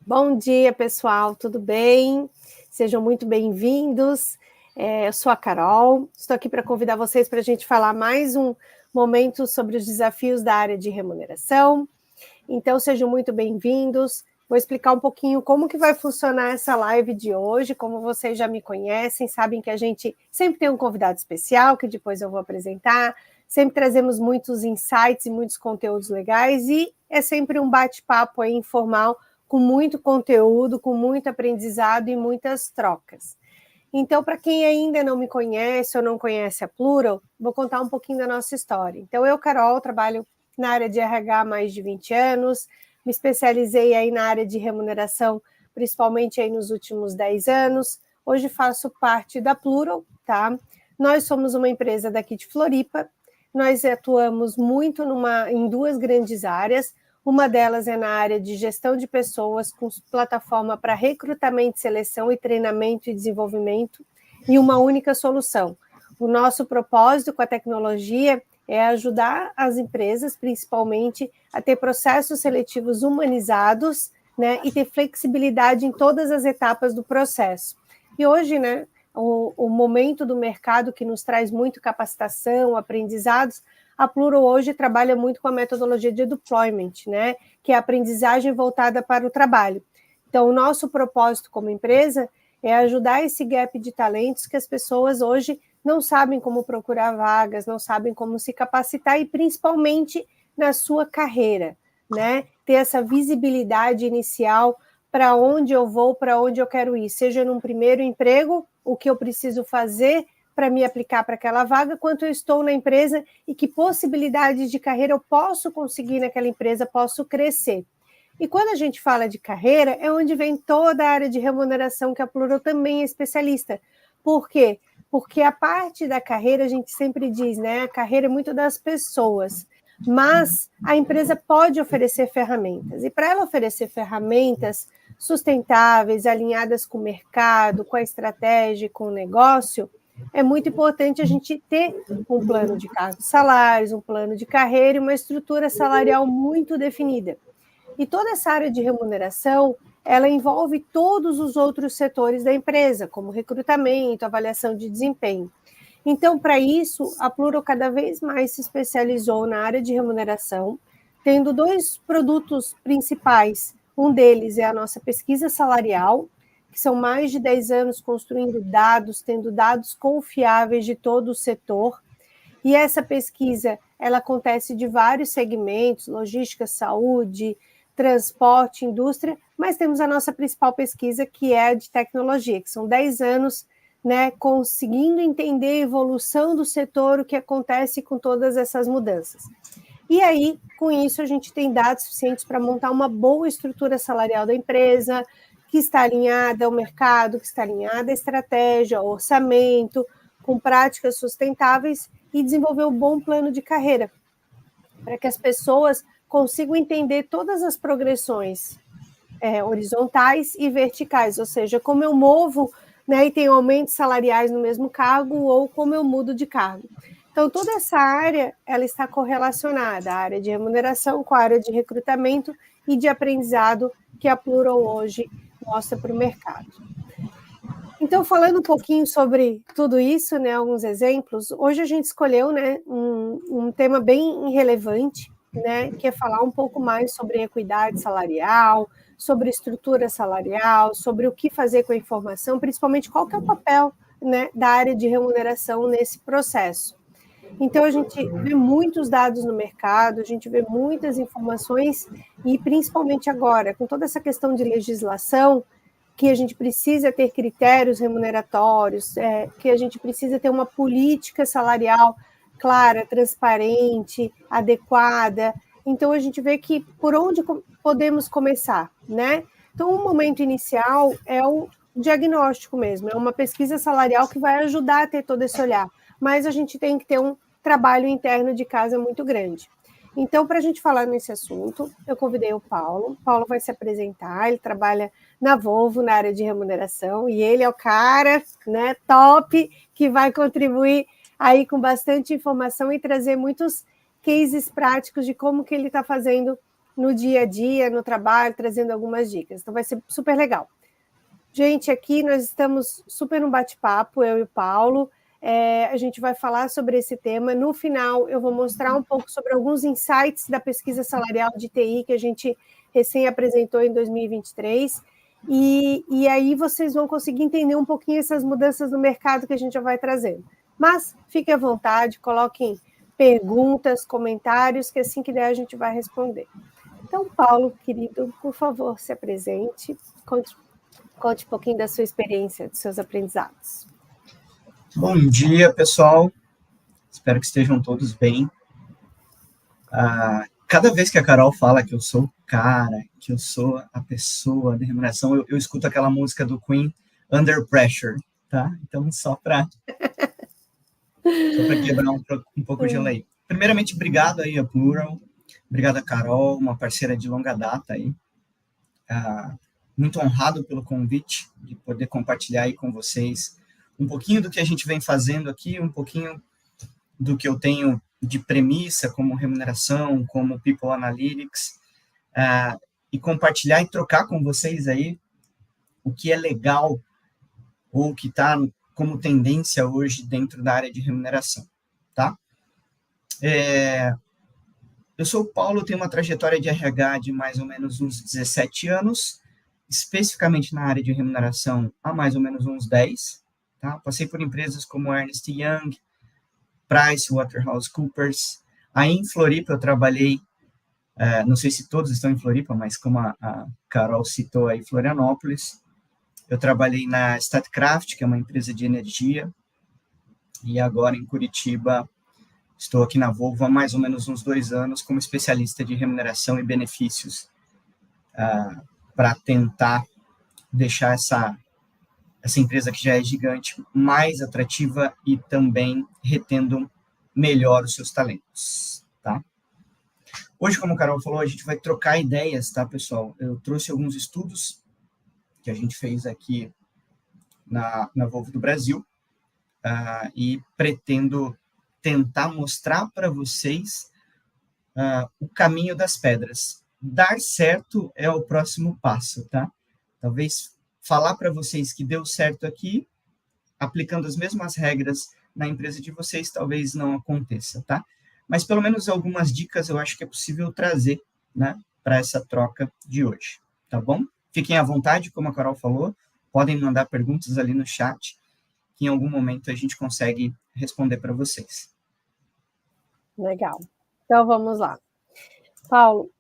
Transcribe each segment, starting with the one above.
Bom dia, pessoal, tudo bem? Sejam muito bem-vindos. Eu sou a Carol, estou aqui para convidar vocês para a gente falar mais um momento sobre os desafios da área de remuneração. Então, sejam muito bem-vindos. Vou explicar um pouquinho como que vai funcionar essa live de hoje. Como vocês já me conhecem, sabem que a gente sempre tem um convidado especial, que depois eu vou apresentar. Sempre trazemos muitos insights e muitos conteúdos legais e é sempre um bate-papo aí informal, com muito conteúdo, com muito aprendizado e muitas trocas. Então, para quem ainda não me conhece ou não conhece a Plural, vou contar um pouquinho da nossa história. Então, eu, Carol, trabalho na área de RH há mais de 20 anos, me especializei aí na área de remuneração, principalmente aí nos últimos 10 anos. Hoje faço parte da Plural, tá? Nós somos uma empresa daqui de Floripa, nós atuamos muito em duas grandes áreas. Uma delas é na área de gestão de pessoas, com plataforma para recrutamento, seleção e treinamento e desenvolvimento, e uma única solução. O nosso propósito com a tecnologia é ajudar as empresas, principalmente, a ter processos seletivos humanizados, né, e ter flexibilidade em todas as etapas do processo. E hoje, né, o momento do mercado que nos traz muito capacitação, aprendizados, a Plural hoje trabalha muito com a metodologia de deployment, né, que é a aprendizagem voltada para o trabalho. Então, o nosso propósito como empresa é ajudar esse gap de talentos que as pessoas hoje não sabem como procurar vagas, não sabem como se capacitar e principalmente na sua carreira, né, ter essa visibilidade inicial para onde eu vou, para onde eu quero ir, seja num primeiro emprego, o que eu preciso fazer para me aplicar para aquela vaga, quanto eu estou na empresa e que possibilidades de carreira eu posso conseguir naquela empresa, posso crescer. E quando a gente fala de carreira, é onde vem toda a área de remuneração, que a Plural também é especialista. Por quê? Porque a parte da carreira, a gente sempre diz, né? A carreira é muito das pessoas, mas a empresa pode oferecer ferramentas. E para ela oferecer ferramentas sustentáveis, alinhadas com o mercado, com a estratégia, com o negócio, é muito importante a gente ter um plano de cargos e salários, um plano de carreira e uma estrutura salarial muito definida. E toda essa área de remuneração, ela envolve todos os outros setores da empresa, como recrutamento, avaliação de desempenho. Então, para isso, a Plural cada vez mais se especializou na área de remuneração, tendo dois produtos principais. Um deles é a nossa pesquisa salarial, que são mais de 10 anos construindo dados, tendo dados confiáveis de todo o setor. E essa pesquisa, ela acontece de vários segmentos, logística, saúde, transporte, indústria, mas temos a nossa principal pesquisa, que é a de tecnologia, que são 10 anos, né, conseguindo entender a evolução do setor, o que acontece com todas essas mudanças. E aí, com isso, a gente tem dados suficientes para montar uma boa estrutura salarial da empresa, que está alinhada ao mercado, que está alinhada à estratégia, ao orçamento, com práticas sustentáveis e desenvolver um bom plano de carreira, para que as pessoas consigam entender todas as progressões horizontais e verticais, ou seja, como eu movo, né, e tenho aumentos salariais no mesmo cargo ou como eu mudo de cargo. Então, toda essa área, ela está correlacionada, a área de remuneração com a área de recrutamento e de aprendizado que a Plural hoje mostra para o mercado. Então, falando um pouquinho sobre tudo isso, né, alguns exemplos, hoje a gente escolheu, né, um tema bem relevante, né, que é falar um pouco mais sobre equidade salarial, sobre estrutura salarial, sobre o que fazer com a informação, principalmente qual que é o papel, né, da área de remuneração nesse processo. Então, a gente vê muitos dados no mercado, a gente vê muitas informações, e principalmente agora, com toda essa questão de legislação, que a gente precisa ter critérios remuneratórios, que a gente precisa ter uma política salarial clara, transparente, adequada. Então, a gente vê que por onde podemos começar, né? Então, o momento inicial é o diagnóstico mesmo, é uma pesquisa salarial que vai ajudar a ter todo esse olhar, mas a gente tem que ter um trabalho interno de casa muito grande. Então, para a gente falar nesse assunto, eu convidei o Paulo. O Paulo vai se apresentar, ele trabalha na Volvo, na área de remuneração, e ele é o cara, né, top, que vai contribuir aí com bastante informação e trazer muitos cases práticos de como que ele está fazendo no dia a dia, no trabalho, trazendo algumas dicas. Então vai ser super legal. Gente, aqui nós estamos super no bate-papo, eu e o Paulo. A gente vai falar sobre esse tema. No final, eu vou mostrar um pouco sobre alguns insights da pesquisa salarial de TI que a gente recém apresentou em 2023. E aí vocês vão conseguir entender um pouquinho essas mudanças no mercado que a gente já vai trazendo. Mas fiquem à vontade, coloquem perguntas, comentários, que assim que der a gente vai responder. Então, Paulo, querido, por favor, se apresente, conte um pouquinho da sua experiência, dos seus aprendizados. Bom dia, pessoal. Espero que estejam todos bem. Cada vez que a Carol fala que eu sou o cara, que eu sou a pessoa de remuneração, eu escuto aquela música do Queen, Under Pressure, tá? Então, só para quebrar um pouco de gelo aí. Primeiramente, obrigado aí a Plural, obrigado a Carol, uma parceira de longa data aí. Muito honrado pelo convite de poder compartilhar aí com vocês um pouquinho do que a gente vem fazendo aqui, um pouquinho do que eu tenho de premissa como remuneração, como People Analytics, e compartilhar e trocar com vocês aí o que é legal ou o que está como tendência hoje dentro da área de remuneração, tá? Eu sou o Paulo, tenho uma trajetória de RH de mais ou menos uns 17 anos, especificamente na área de remuneração há mais ou menos uns 10, tá? Passei por empresas como Ernst Young, PricewaterhouseCoopers. Aí em Floripa eu trabalhei, não sei se todos estão em Floripa, mas como a Carol citou aí, Florianópolis. Eu trabalhei na Statkraft, que é uma empresa de energia, e agora em Curitiba estou aqui na Volvo há mais ou menos uns 2 anos como especialista de remuneração e benefícios para tentar deixar essa empresa que já é gigante mais atrativa e também retendo melhor os seus talentos, tá? Hoje, como a Carol falou, a gente vai trocar ideias, tá, pessoal? Eu trouxe alguns estudos que a gente fez aqui na Volvo do Brasil e pretendo tentar mostrar para vocês o caminho das pedras. Dar certo é o próximo passo, tá? Talvez falar para vocês que deu certo aqui, aplicando as mesmas regras na empresa de vocês, talvez não aconteça, tá? Mas pelo menos algumas dicas eu acho que é possível trazer, né, para essa troca de hoje, tá bom? Fiquem à vontade, como a Carol falou, podem mandar perguntas ali no chat, que em algum momento a gente consegue responder para vocês. Legal. Então, vamos lá. Paulo,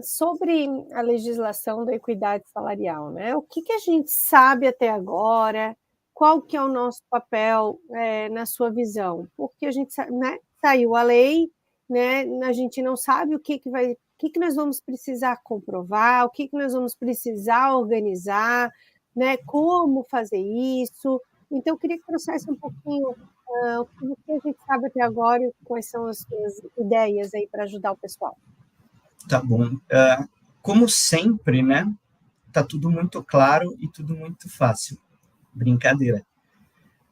sobre a legislação da equidade salarial, né? O que a gente sabe até agora? Qual que é o nosso papel na sua visão? Porque a gente sabe, né? Saiu a lei, né? A gente não sabe o que nós vamos precisar comprovar, o que nós vamos precisar organizar, né? Como fazer isso? Então, eu queria que trouxesse um pouquinho o que a gente sabe até agora e quais são as suas ideias aí para ajudar o pessoal. Tá bom. Como sempre, né? Tá tudo muito claro e tudo muito fácil. Brincadeira.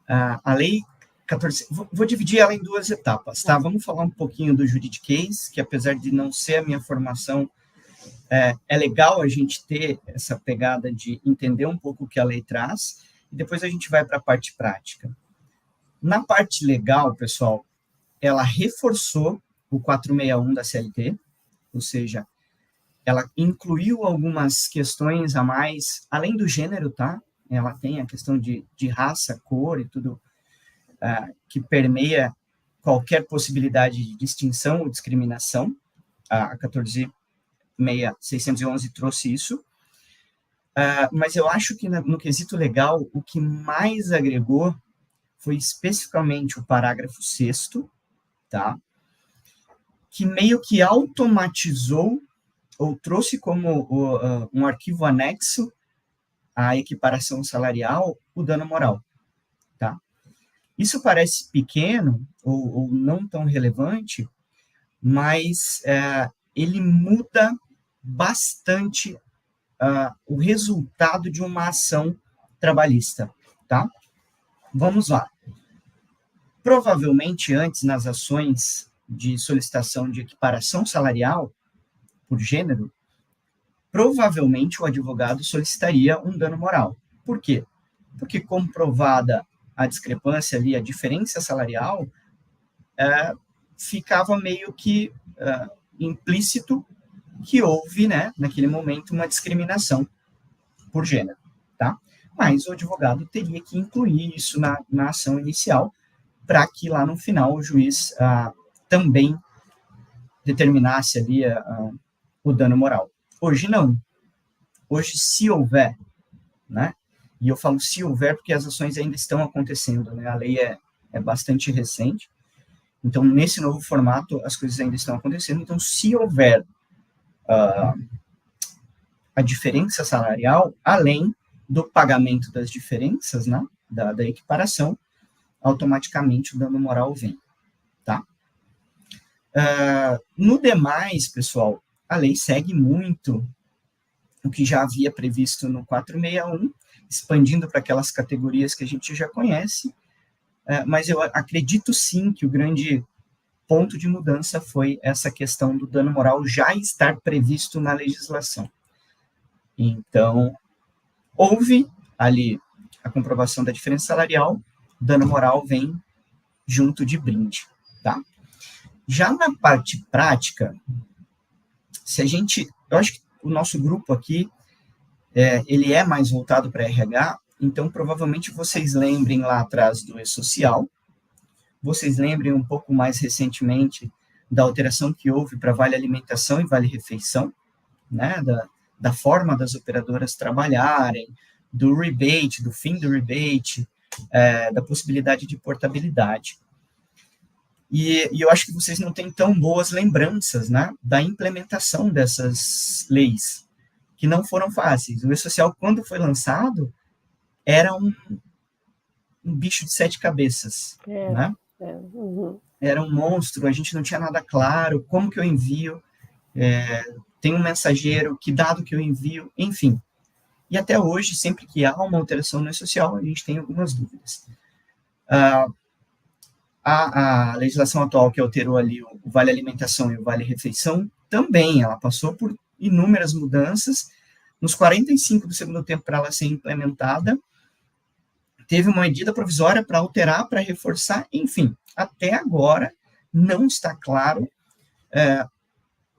A lei 14... Vou dividir ela em 2 etapas, tá? Vamos falar um pouquinho do juridiquês, que apesar de não ser a minha formação, é legal a gente ter essa pegada de entender um pouco o que a lei traz, e depois a gente vai para a parte prática. Na parte legal, pessoal, ela reforçou o 461 da CLT, ou seja, ela incluiu algumas questões a mais, além do gênero, tá? Ela tem a questão de raça, cor e tudo que permeia qualquer possibilidade de distinção ou discriminação. A 14.611 trouxe isso. Mas eu acho que no quesito legal, o que mais agregou foi especificamente o parágrafo 6º, tá? Que meio que automatizou ou trouxe como um arquivo anexo à equiparação salarial o dano moral, tá? Isso parece pequeno ou não tão relevante, mas ele muda bastante o resultado de uma ação trabalhista, tá? Vamos lá. Provavelmente antes, nas ações de solicitação de equiparação salarial, por gênero, provavelmente o advogado solicitaria um dano moral. Por quê? Porque comprovada a discrepância ali, a diferença salarial, ficava meio que implícito que houve, né, naquele momento, uma discriminação por gênero, tá? Mas o advogado teria que incluir isso na ação inicial, para que lá no final o juiz também determinasse ali o dano moral. Hoje não. Hoje, se houver, né? E eu falo se houver porque as ações ainda estão acontecendo, né? A lei é bastante recente. Então, nesse novo formato, as coisas ainda estão acontecendo. Então, se houver a diferença salarial, além do pagamento das diferenças, né, da equiparação, automaticamente o dano moral vem, tá? No demais, pessoal, a lei segue muito o que já havia previsto no 461, expandindo para aquelas categorias que a gente já conhece, mas eu acredito sim que o grande ponto de mudança foi essa questão do dano moral já estar previsto na legislação. Então, houve ali a comprovação da diferença salarial, dano moral vem junto de brinde, tá? Já na parte prática, eu acho que o nosso grupo aqui, ele é mais voltado para RH, então provavelmente vocês lembrem lá atrás do E-Social, vocês lembrem um pouco mais recentemente da alteração que houve para Vale Alimentação e Vale Refeição, né, da forma das operadoras trabalharem, do rebate, do fim do rebate, da possibilidade de portabilidade. E eu acho que vocês não têm tão boas lembranças, né, da implementação dessas leis, que não foram fáceis. O E-Social, quando foi lançado, era um bicho de 7 cabeças, né? Uhum. Era um monstro, a gente não tinha nada claro, como que eu envio, tem um mensageiro, que dado que eu envio, enfim. E até hoje, sempre que há uma alteração no E-Social, a gente tem algumas dúvidas. A legislação atual que alterou ali o Vale Alimentação e o Vale Refeição, também, ela passou por inúmeras mudanças. Nos 45 do segundo tempo para ela ser implementada, teve uma medida provisória para alterar, para reforçar, enfim, até agora não está claro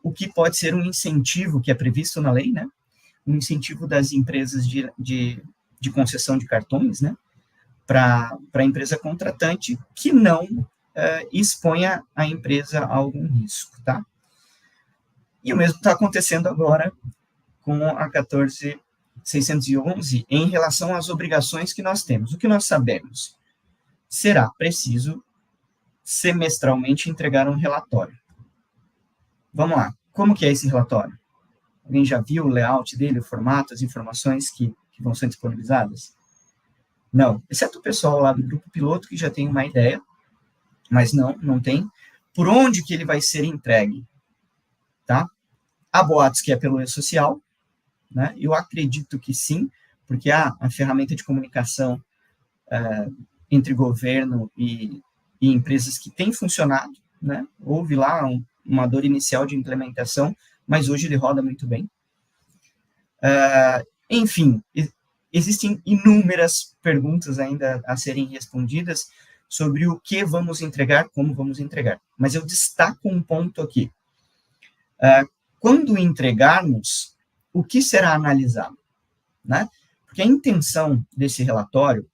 o que pode ser um incentivo que é previsto na lei, né? Um incentivo das empresas de concessão de cartões, né? Para a empresa contratante que não exponha a empresa a algum risco, tá? E o mesmo está acontecendo agora com a 14.611 em relação às obrigações que nós temos. O que nós sabemos? Será preciso semestralmente entregar um relatório. Vamos lá. Como que é esse relatório? Alguém já viu o layout dele, o formato, as informações que vão ser disponibilizadas? Não, exceto o pessoal lá do grupo piloto que já tem uma ideia, mas não tem. Por onde que ele vai ser entregue? Tá? Há boatos que é pelo E-Social, né? Eu acredito que sim, porque a ferramenta de comunicação entre governo e empresas que tem funcionado, né? Houve lá uma dor inicial de implementação, mas hoje ele roda muito bem. Enfim, existem inúmeras perguntas ainda a serem respondidas sobre o que vamos entregar, como vamos entregar. Mas eu destaco um ponto aqui. Quando entregarmos, o que será analisado? Né? Porque a intenção desse relatório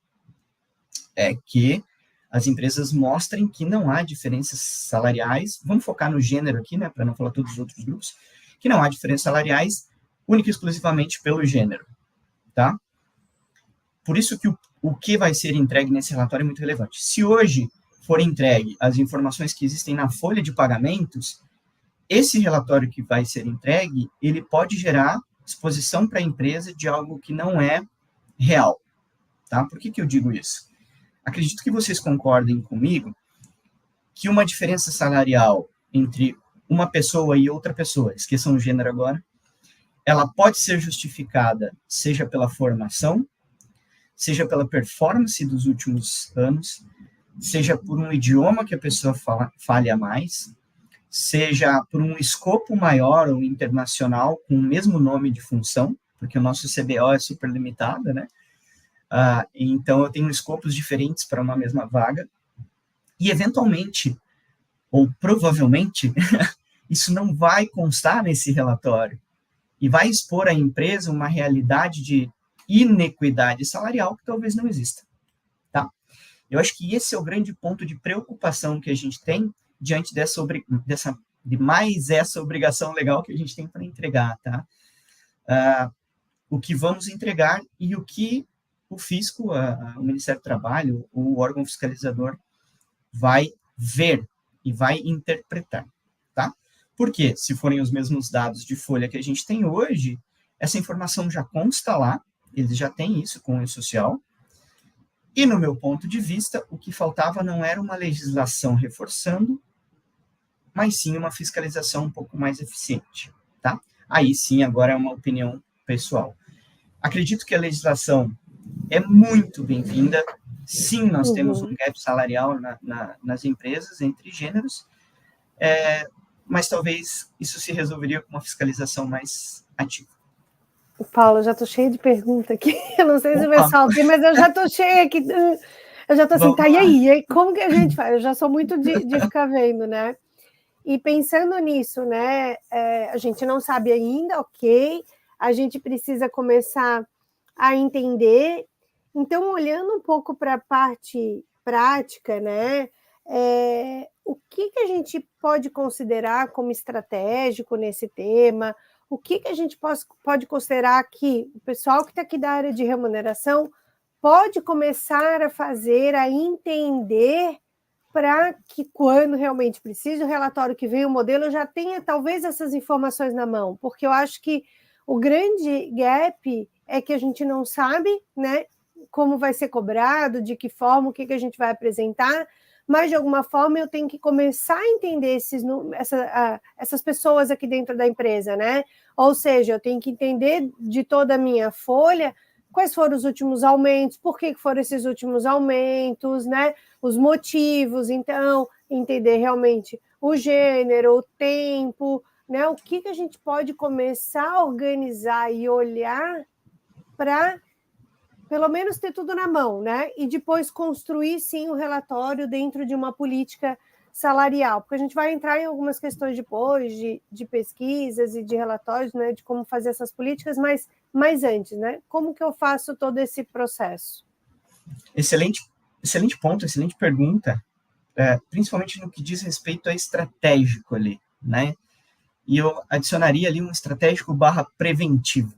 é que as empresas mostrem que não há diferenças salariais, vamos focar no gênero aqui, né, para não falar todos os outros grupos, que não há diferenças salariais única e exclusivamente pelo gênero, tá? Por isso que o que vai ser entregue nesse relatório é muito relevante. Se hoje for entregue as informações que existem na folha de pagamentos, esse relatório que vai ser entregue, ele pode gerar exposição para a empresa de algo que não é real, tá? Por que eu digo isso? Acredito que vocês concordem comigo que uma diferença salarial entre uma pessoa e outra pessoa, esqueçam o gênero agora, ela pode ser justificada, seja pela formação, seja pela performance dos últimos anos, seja por um idioma que a pessoa fale a mais, seja por um escopo maior ou internacional, com o mesmo nome de função, porque o nosso CBO é super limitado, né? Então, eu tenho escopos diferentes para uma mesma vaga, e eventualmente, ou provavelmente, isso não vai constar nesse relatório, e vai expor à empresa uma realidade de inequidade salarial que talvez não exista, tá? Eu acho que esse é o grande ponto de preocupação que a gente tem diante de mais essa obrigação legal que a gente tem para entregar, tá? O que vamos entregar e o que o fisco, o Ministério do Trabalho, o órgão fiscalizador vai ver e vai interpretar, tá? Porque, se forem os mesmos dados de folha que a gente tem hoje, essa informação já consta lá, eles já têm isso com o E-Social, e, no meu ponto de vista, o que faltava não era uma legislação reforçando, mas sim uma fiscalização um pouco mais eficiente, tá? Aí sim, agora é uma opinião pessoal. Acredito que a legislação é muito bem-vinda. Sim, nós temos um gap salarial nas empresas entre gêneros, mas talvez isso se resolveria com uma fiscalização mais ativa. Paulo, eu já estou cheia de perguntas aqui. Eu não sei se o pessoal tem, mas eu já estou cheia aqui. Eu já estou assim, tá, e aí? Como que a gente faz? Eu já sou muito de ficar vendo, né? E pensando nisso, né? A gente não sabe ainda, ok? A gente precisa começar a entender. Então, olhando um pouco para a parte prática, né? O que a gente pode considerar como estratégico nesse tema? O que a gente pode considerar que o pessoal que está aqui da área de remuneração pode começar a fazer, a entender, para que quando realmente precisa o relatório que vem, o modelo, já tenha talvez essas informações na mão, porque eu acho que o grande gap é que a gente não sabe, né, como vai ser cobrado, de que forma, o que a gente vai apresentar, mas de alguma forma eu tenho que começar a entender essas pessoas aqui dentro da empresa, né? Ou seja, eu tenho que entender de toda a minha folha quais foram os últimos aumentos, por que foram esses últimos aumentos, né? Os motivos, então, entender realmente o gênero, o tempo, né? O que a gente pode começar a organizar e olhar para pelo menos ter tudo na mão, né? E depois construir, sim, o relatório dentro de uma política salarial, porque a gente vai entrar em algumas questões depois de pesquisas e de relatórios, né? De como fazer essas políticas, mas antes, né? Como que eu faço todo esse processo? Excelente ponto, excelente pergunta, principalmente no que diz respeito a estratégico ali, né? E eu adicionaria ali um estratégico / preventivo,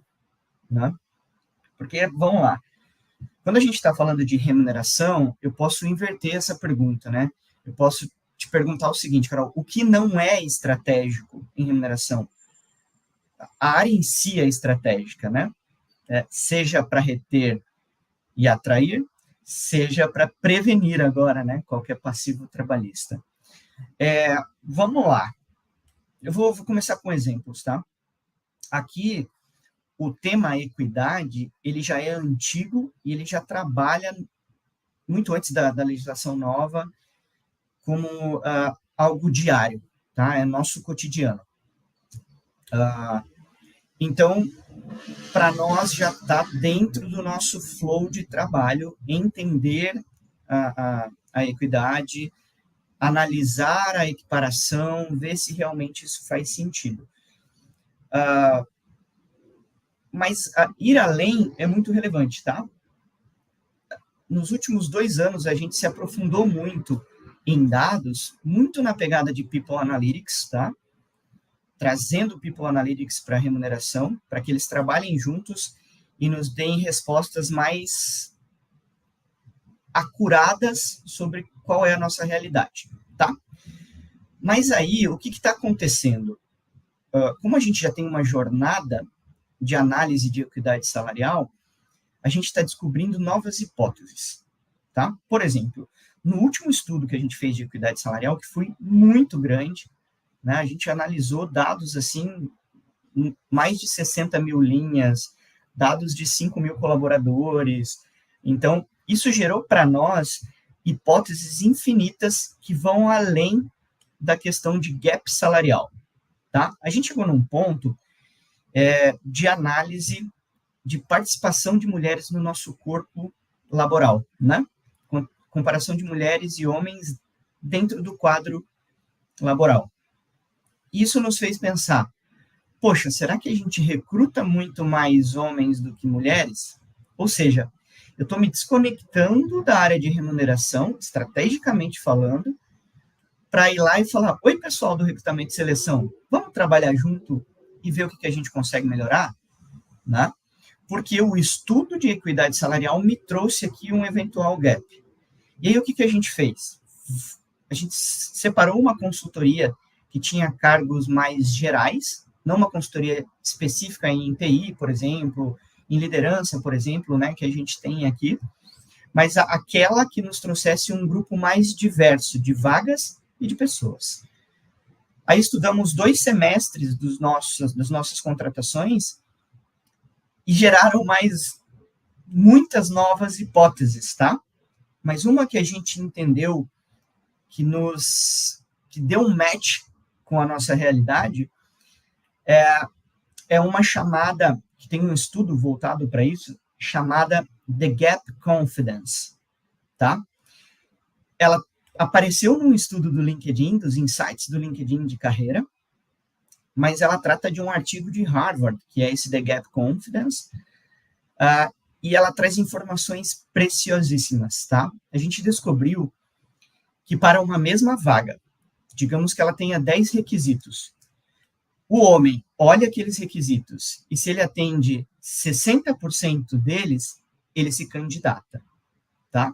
né? Porque, vamos lá, quando a gente está falando de remuneração, eu posso inverter essa pergunta, né? Eu posso te perguntar o seguinte, Carol, o que não é estratégico em remuneração? A área em si é estratégica, né? Seja para reter e atrair, seja para prevenir agora, né? Qualquer passivo trabalhista. Vamos lá. Eu vou começar com exemplos, tá? Aqui, o tema equidade, ele já é antigo e ele já trabalha muito antes da legislação nova como algo diário, tá? É nosso cotidiano. Então, para nós já está dentro do nosso flow de trabalho entender a equidade, analisar a equiparação, ver se realmente isso faz sentido. Mas ir além é muito relevante, tá? Nos últimos 2 anos, a gente se aprofundou muito em dados, muito na pegada de People Analytics, tá? Trazendo People Analytics para a remuneração, para que eles trabalhem juntos e nos deem respostas mais acuradas sobre qual é a nossa realidade, tá? Mas aí, o que está acontecendo? Como a gente já tem uma jornada de análise de equidade salarial, a gente está descobrindo novas hipóteses, tá? Por exemplo, no último estudo que a gente fez de equidade salarial, que foi muito grande, né, a gente analisou dados, assim, mais de 60 mil linhas, dados de 5 mil colaboradores. Então, isso gerou para nós hipóteses infinitas que vão além da questão de gap salarial, tá? A gente chegou num ponto de análise de participação de mulheres no nosso corpo laboral, né? Comparação de mulheres e homens dentro do quadro laboral. Isso nos fez pensar, poxa, será que a gente recruta muito mais homens do que mulheres? Ou seja, eu estou me desconectando da área de remuneração, estrategicamente falando, para ir lá e falar, oi, pessoal do recrutamento e seleção, vamos trabalhar junto e ver o que a gente consegue melhorar? Né? Porque o estudo de equidade salarial me trouxe aqui um eventual gap. E aí, o que a gente fez? A gente separou uma consultoria que tinha cargos mais gerais, não uma consultoria específica em TI, por exemplo, em liderança, por exemplo, né, que a gente tem aqui, mas aquela que nos trouxesse um grupo mais diverso de vagas e de pessoas. Aí estudamos 2 semestres das nossas contratações e geraram muitas novas hipóteses, tá? Mas uma que a gente entendeu que deu um match com a nossa realidade é uma chamada, que tem um estudo voltado para isso, chamada The Gap Confidence, tá? Ela apareceu num estudo do LinkedIn, dos insights do LinkedIn de carreira, mas ela trata de um artigo de Harvard, que é esse The Gap Confidence, e ela traz informações preciosíssimas, tá? A gente descobriu que para uma mesma vaga, digamos que ela tenha 10 requisitos, o homem olha aqueles requisitos e se ele atende 60% deles, ele se candidata, tá?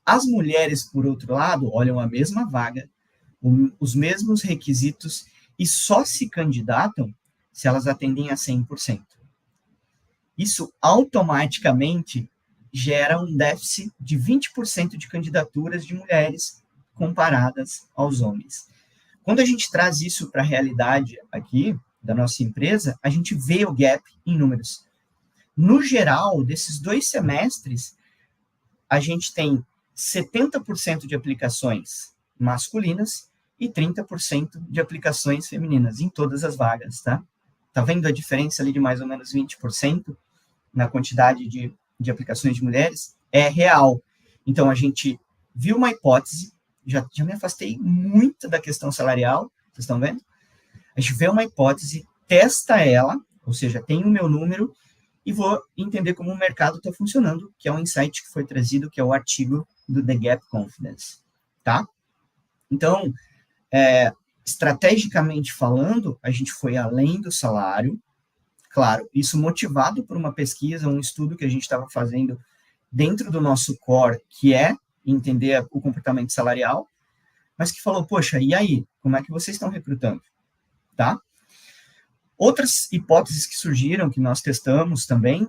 As mulheres, por outro lado, olham a mesma vaga, os mesmos requisitos e só se candidatam se elas atendem a 100%. Isso automaticamente gera um déficit de 20% de candidaturas de mulheres comparadas aos homens. Quando a gente traz isso para a realidade aqui da nossa empresa, a gente vê o gap em números. No geral, desses 2 semestres, a gente tem 70% de aplicações masculinas e 30% de aplicações femininas em todas as vagas, tá? Tá vendo a diferença ali de mais ou menos 20% na quantidade de aplicações de mulheres? É real. Então, a gente viu uma hipótese, já me afastei muito da questão salarial, vocês estão vendo? A gente vê uma hipótese, testa ela, ou seja, tem o meu número, e vou entender como o mercado está funcionando, que é um insight que foi trazido, que é o artigo do The Gap Confidence, tá? Então, estrategicamente falando, a gente foi além do salário, claro, isso motivado por uma pesquisa, um estudo que a gente estava fazendo dentro do nosso core, que é entender o comportamento salarial, mas que falou, poxa, e aí? Como é que vocês estão recrutando? Tá? Outras hipóteses que surgiram, que nós testamos também,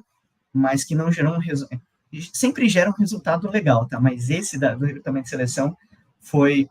mas que não geram sempre geram um resultado legal, tá? Mas esse do recrutamento e seleção foi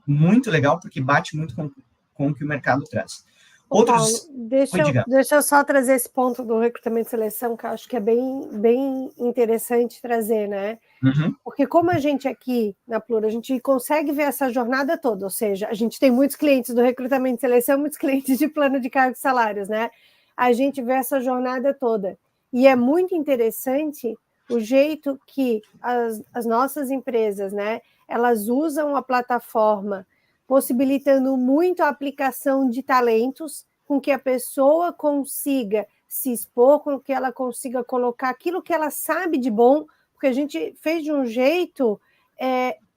muito legal, porque bate muito com o que o mercado traz. Outros... Paulo, deixa eu só trazer esse ponto do recrutamento e seleção, que eu acho que é bem interessante trazer, né? Uhum. Porque como a gente aqui na Plura, a gente consegue ver essa jornada toda, ou seja, a gente tem muitos clientes do recrutamento e seleção, muitos clientes de plano de cargos e salários, né? A gente vê essa jornada toda. E é muito interessante o jeito que as nossas empresas, né, elas usam a plataforma, possibilitando muito a aplicação de talentos, com que a pessoa consiga se expor, com que ela consiga colocar aquilo que ela sabe de bom, porque a gente fez de um jeito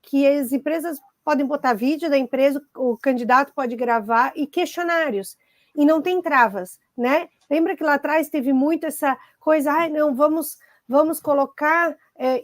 que as empresas podem botar vídeo da empresa, o candidato pode gravar, e questionários, e não tem travas, né? Lembra que lá atrás teve muito essa coisa, não, vamos colocar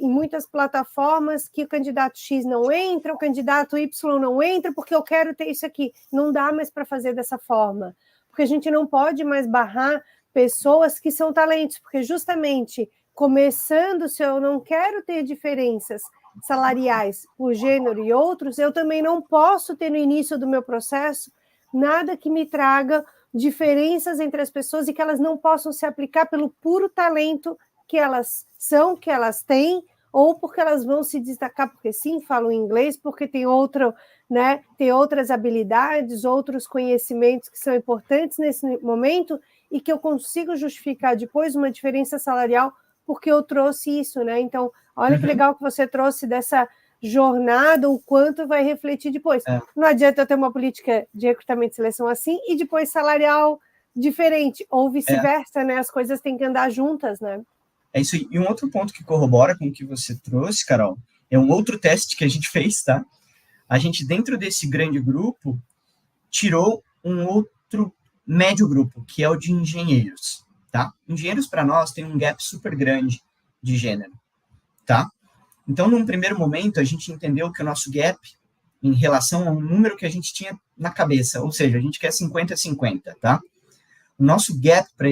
em muitas plataformas que o candidato X não entra, o candidato Y não entra, porque eu quero ter isso aqui. Não dá mais para fazer dessa forma, porque a gente não pode mais barrar pessoas que são talentos, porque justamente começando, se eu não quero ter diferenças salariais por gênero e outros, eu também não posso ter no início do meu processo nada que me traga diferenças entre as pessoas e que elas não possam se aplicar pelo puro talento que elas são, que elas têm, ou porque elas vão se destacar porque sim, falam inglês, porque tem outro, né, tem outras habilidades, outros conhecimentos que são importantes nesse momento e que eu consigo justificar depois uma diferença salarial porque eu trouxe isso, né? Então, olha que legal que você trouxe dessa jornada, o quanto vai refletir depois. Não adianta eu ter uma política de recrutamento e seleção assim e depois salarial diferente, ou vice-versa, né? As coisas têm que andar juntas, né? É isso aí. E um outro ponto que corrobora com o que você trouxe, Carol, é um outro teste que a gente fez, tá? A gente, dentro desse grande grupo, tirou um outro médio grupo, que é o de engenheiros, tá? Engenheiros, para nós, tem um gap super grande de gênero, tá? Então, num primeiro momento, a gente entendeu que o nosso gap, em relação ao número que a gente tinha na cabeça, ou seja, a gente quer 50-50, tá? O nosso gap para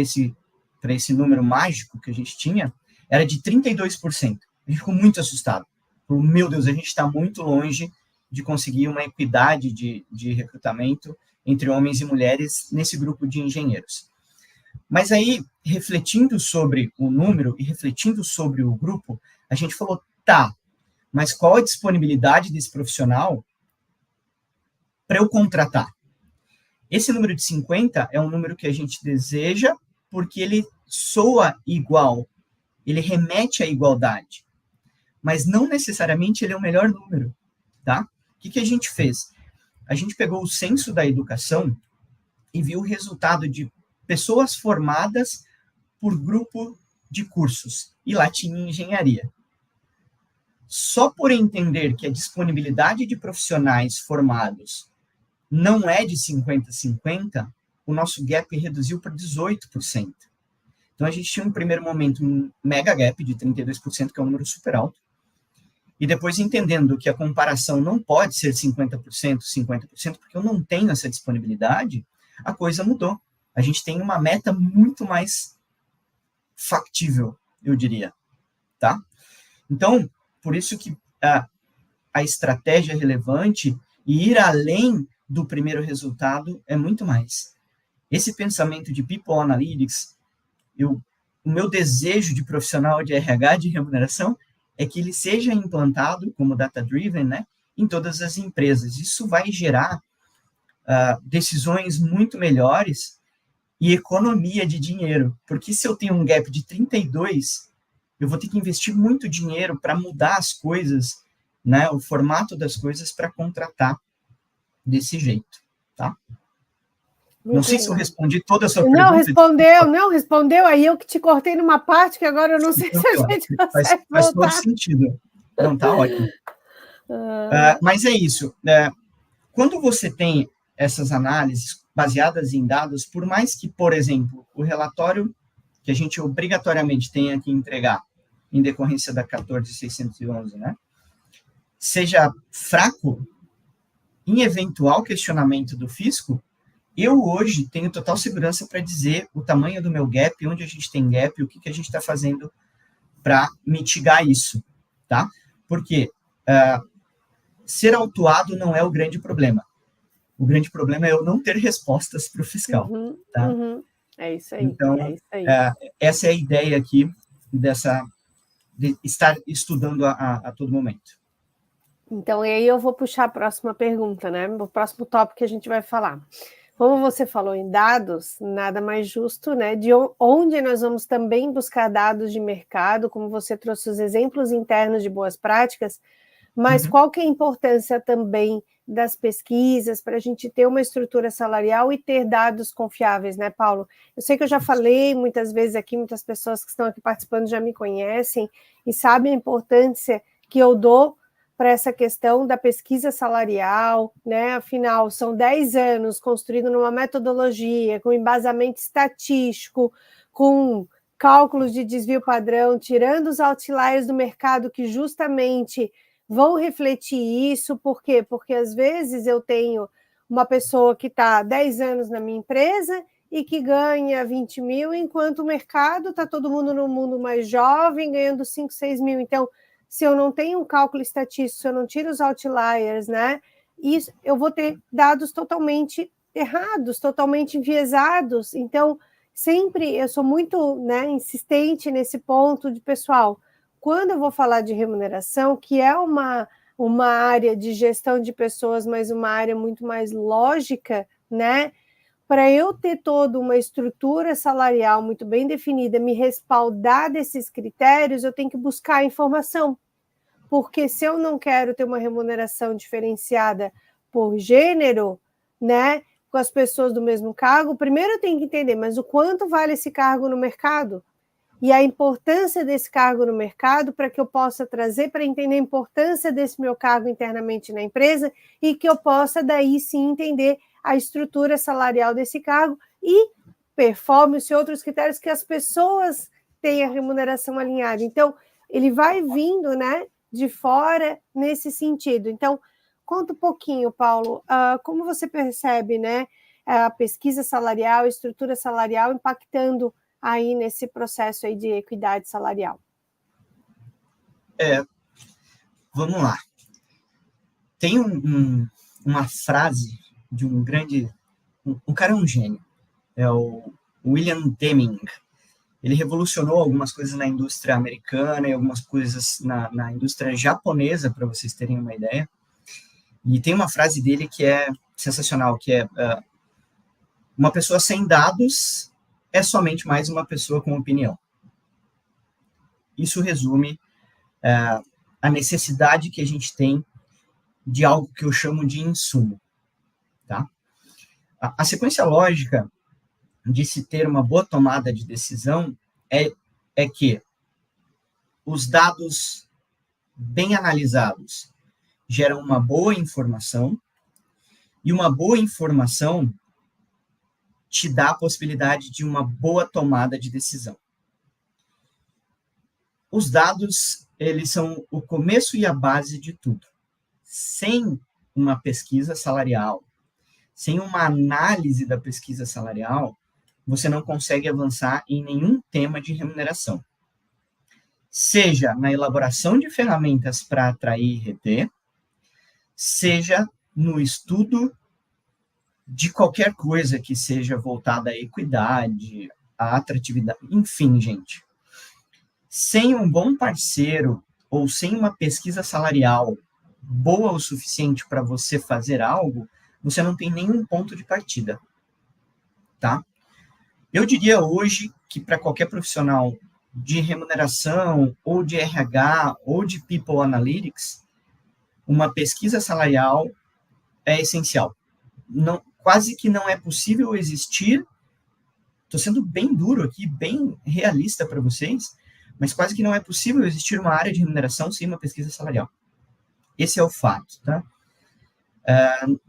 esse número mágico que a gente tinha era de 32%. A gente ficou muito assustado. Meu Deus, a gente está muito longe de conseguir uma equidade de recrutamento entre homens e mulheres nesse grupo de engenheiros. Mas aí, refletindo sobre o número e refletindo sobre o grupo, a gente falou, tá, mas qual a disponibilidade desse profissional para eu contratar? Esse número de 50 é um número que a gente deseja porque ele soa igual, ele remete à igualdade, mas não necessariamente ele é o melhor número, tá? O que a gente fez? A gente pegou o censo da educação e viu o resultado de pessoas formadas por grupo de cursos, e lá tinha engenharia. Só por entender que a disponibilidade de profissionais formados não é de 50-50, o nosso gap reduziu para 18%. Então, a gente tinha, no primeiro momento, um mega gap de 32%, que é um número super alto. E depois, entendendo que a comparação não pode ser 50%, 50%, porque eu não tenho essa disponibilidade, a coisa mudou. A gente tem uma meta muito mais factível, eu diria. Tá? Então, por isso que a estratégia é relevante e ir além do primeiro resultado é muito mais. Esse pensamento de People Analytics, o meu desejo de profissional de RH de remuneração é que ele seja implantado como data-driven, né, em todas as empresas. Isso vai gerar decisões muito melhores e economia de dinheiro, porque se eu tenho um gap de 32, eu vou ter que investir muito dinheiro para mudar as coisas, né, o formato das coisas para contratar desse jeito, tá? Não sei se eu respondi toda a sua pergunta. Não respondeu, aí eu que te cortei numa parte que agora eu não sei se a gente consegue voltar. Faz todo sentido. Não, tá ótimo. Mas é isso. Quando você tem essas análises baseadas em dados, por mais que, por exemplo, o relatório que a gente obrigatoriamente tenha que entregar em decorrência da 14.611, né, seja fraco, em eventual questionamento do fisco, eu hoje tenho total segurança para dizer o tamanho do meu gap, onde a gente tem gap, o que a gente está fazendo para mitigar isso, tá? Porque ser autuado não é o grande problema. O grande problema é eu não ter respostas para o fiscal, tá? É isso aí. Então, essa é a ideia aqui de estar estudando a todo momento. Então, e aí eu vou puxar a próxima pergunta, né? O próximo tópico que a gente vai falar. Como você falou em dados, nada mais justo, né? De onde nós vamos também buscar dados de mercado, como você trouxe os exemplos internos de boas práticas, mas qual que é a importância também das pesquisas para a gente ter uma estrutura salarial e ter dados confiáveis, né, Paulo? Eu sei que eu já falei muitas vezes aqui, muitas pessoas que estão aqui participando já me conhecem e sabem a importância que eu dou para essa questão da pesquisa salarial, né? Afinal, são 10 anos construído numa metodologia, com embasamento estatístico, com cálculos de desvio padrão, tirando os outliers do mercado que justamente vão refletir isso. Por quê? Porque às vezes eu tenho uma pessoa que está 10 anos na minha empresa e que ganha 20 mil, enquanto o mercado está todo mundo no mundo mais jovem, ganhando 5, 6 mil. Então, se eu não tenho um cálculo estatístico, se eu não tiro os outliers, né, isso, eu vou ter dados totalmente errados, totalmente enviesados. Então, sempre eu sou muito, né, insistente nesse ponto de, pessoal, quando eu vou falar de remuneração, que é uma área de gestão de pessoas, mas uma área muito mais lógica, né? Para eu ter toda uma estrutura salarial muito bem definida, me respaldar desses critérios, eu tenho que buscar informação. Porque se eu não quero ter uma remuneração diferenciada por gênero, né, com as pessoas do mesmo cargo, primeiro eu tenho que entender, mas o quanto vale esse cargo no mercado? E a importância desse cargo no mercado para que eu possa trazer para entender a importância desse meu cargo internamente na empresa e que eu possa daí sim entender a estrutura salarial desse cargo e performance e outros critérios que as pessoas tenham a remuneração alinhada. Então, ele vai vindo, né, de fora nesse sentido. Então, conta um pouquinho, Paulo, como você percebe, né, a pesquisa salarial, a estrutura salarial impactando aí nesse processo aí de equidade salarial? Vamos lá. Tem uma frase de um grande... Um cara é um gênio. É o William Deming. Ele revolucionou algumas coisas na indústria americana e algumas coisas na indústria japonesa, para vocês terem uma ideia. E tem uma frase dele que é sensacional, que é uma pessoa sem dados é somente mais uma pessoa com opinião. Isso resume a necessidade que a gente tem de algo que eu chamo de insumo. Tá? A sequência lógica de se ter uma boa tomada de decisão é que os dados bem analisados geram uma boa informação e uma boa informação te dá a possibilidade de uma boa tomada de decisão. Os dados, eles são o começo e a base de tudo. Sem uma pesquisa salarial, sem uma análise da pesquisa salarial, você não consegue avançar em nenhum tema de remuneração. Seja na elaboração de ferramentas para atrair e reter, seja no estudo de qualquer coisa que seja voltada à equidade, à atratividade, enfim, gente. Sem um bom parceiro ou sem uma pesquisa salarial boa o suficiente para você fazer algo, você não tem nenhum ponto de partida, tá? Eu diria hoje que para qualquer profissional de remuneração, ou de RH, ou de People Analytics, uma pesquisa salarial é essencial. Não, quase que não é possível existir, estou sendo bem duro aqui, bem realista para vocês, mas quase que não é possível existir uma área de remuneração sem uma pesquisa salarial. Esse é o fato, tá?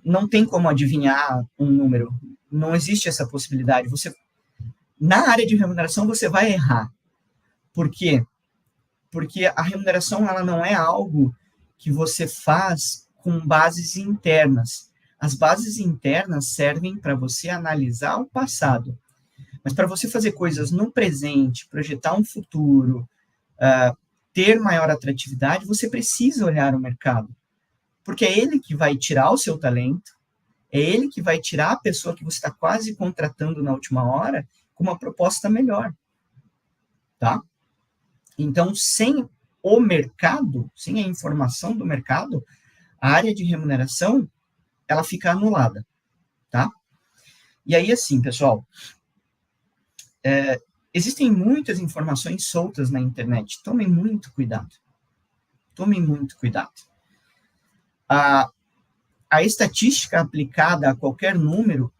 Não tem como adivinhar um número, não existe essa possibilidade. Na área de remuneração, você vai errar. Por quê? Porque a remuneração ela não é algo que você faz com bases internas. As bases internas servem para você analisar o passado. Mas para você fazer coisas no presente, projetar um futuro, ter maior atratividade, você precisa olhar o mercado. Porque é ele que vai tirar o seu talento, é ele que vai tirar a pessoa que você está quase contratando na última hora com uma proposta melhor. Tá? Então, sem o mercado, sem a informação do mercado, a área de remuneração, ela fica anulada. Tá? E aí, assim, pessoal, existem muitas informações soltas na internet. Tomem muito cuidado. Tomem muito cuidado. A estatística aplicada a qualquer número,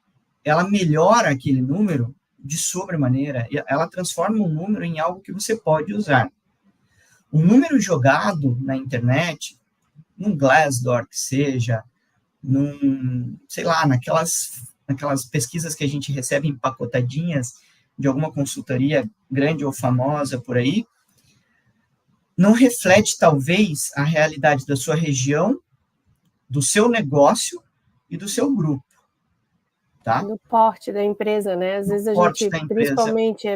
ela melhora aquele número de sobremaneira. Ela transforma um número em algo que você pode usar. Um número jogado na internet, num Glassdoor que seja, sei lá, naquelas pesquisas que a gente recebe empacotadinhas de alguma consultoria grande ou famosa por aí, não reflete, talvez, a realidade da sua região, do seu negócio e do seu grupo. Tá? Do porte da empresa, né? Às vezes a gente, principalmente,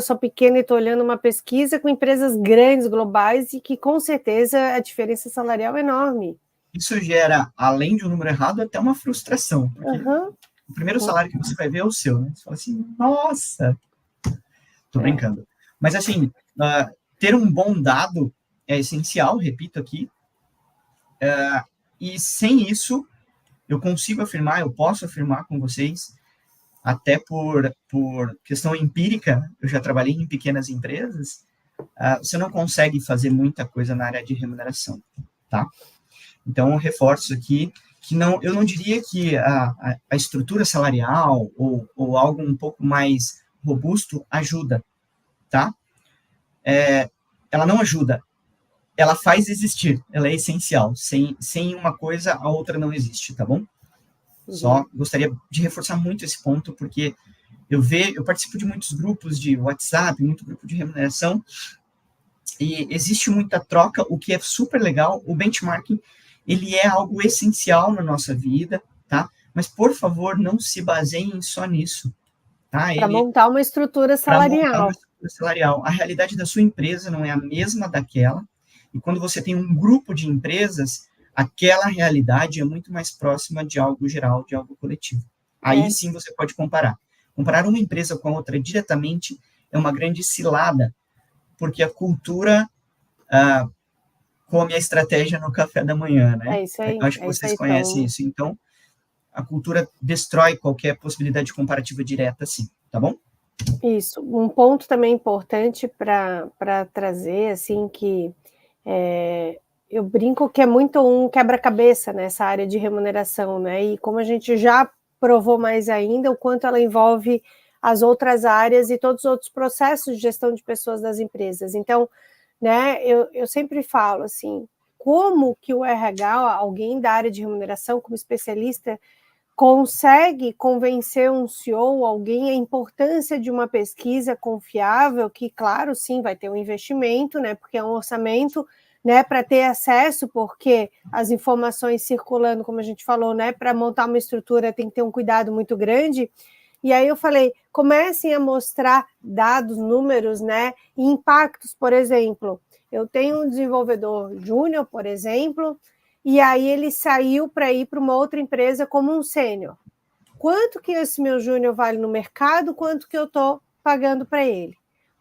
sou pequena e estou olhando uma pesquisa com empresas grandes, globais, e que, com certeza, a diferença salarial é enorme. Isso gera, além de um número errado, até uma frustração. Porque o primeiro salário que você vai ver é o seu, né? Você fala assim, nossa! Tô brincando. Mas, assim, ter um bom dado é essencial, repito aqui, e sem isso, eu posso afirmar com vocês, até por questão empírica, eu já trabalhei em pequenas empresas, você não consegue fazer muita coisa na área de remuneração, tá? Então, eu reforço aqui que eu não diria que a estrutura salarial ou algo um pouco mais robusto ajuda, tá? Ela não ajuda, ela faz existir, ela é essencial. Sem uma coisa, a outra não existe, tá bom? Só gostaria de reforçar muito esse ponto, porque eu participo de muitos grupos de WhatsApp, muito grupo de remuneração, e existe muita troca, o que é super legal. O benchmarking, ele é algo essencial na nossa vida, tá? Mas, por favor, não se baseiem só nisso, tá? Para montar uma estrutura salarial. A realidade da sua empresa não é a mesma daquela, e quando você tem um grupo de empresas, aquela realidade é muito mais próxima de algo geral, de algo coletivo. Aí sim você pode comparar. Comparar uma empresa com a outra diretamente é uma grande cilada, porque a cultura come a estratégia no café da manhã, né? É isso aí. Eu acho que vocês conhecem isso. Então, a cultura destrói qualquer possibilidade de comparativa direta, sim, tá bom? Isso. Um ponto também importante para trazer, assim, que eu brinco que é muito um quebra-cabeça nessa área de remuneração, né? E como a gente já provou mais ainda, o quanto ela envolve as outras áreas e todos os outros processos de gestão de pessoas das empresas. Então, né, eu sempre falo assim, como que o RH, alguém da área de remuneração, como especialista, consegue convencer um CEO, alguém, a importância de uma pesquisa confiável, que, claro, sim, vai ter um investimento, né, porque é um orçamento, né, para ter acesso, porque as informações circulando, como a gente falou, né, para montar uma estrutura tem que ter um cuidado muito grande. E aí eu falei, comecem a mostrar dados, números, né, e impactos. Por exemplo, eu tenho um desenvolvedor júnior, por exemplo, e aí ele saiu para ir para uma outra empresa como um sênior. Quanto que esse meu júnior vale no mercado, quanto que eu estou pagando para ele?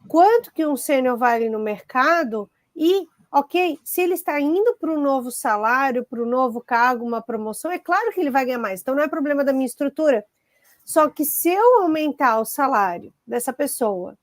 Quanto que um sênior vale no mercado e, ok, se ele está indo para um novo salário, para um novo cargo, uma promoção, é claro que ele vai ganhar mais. Então não é problema da minha estrutura. Só que se eu aumentar o salário dessa pessoa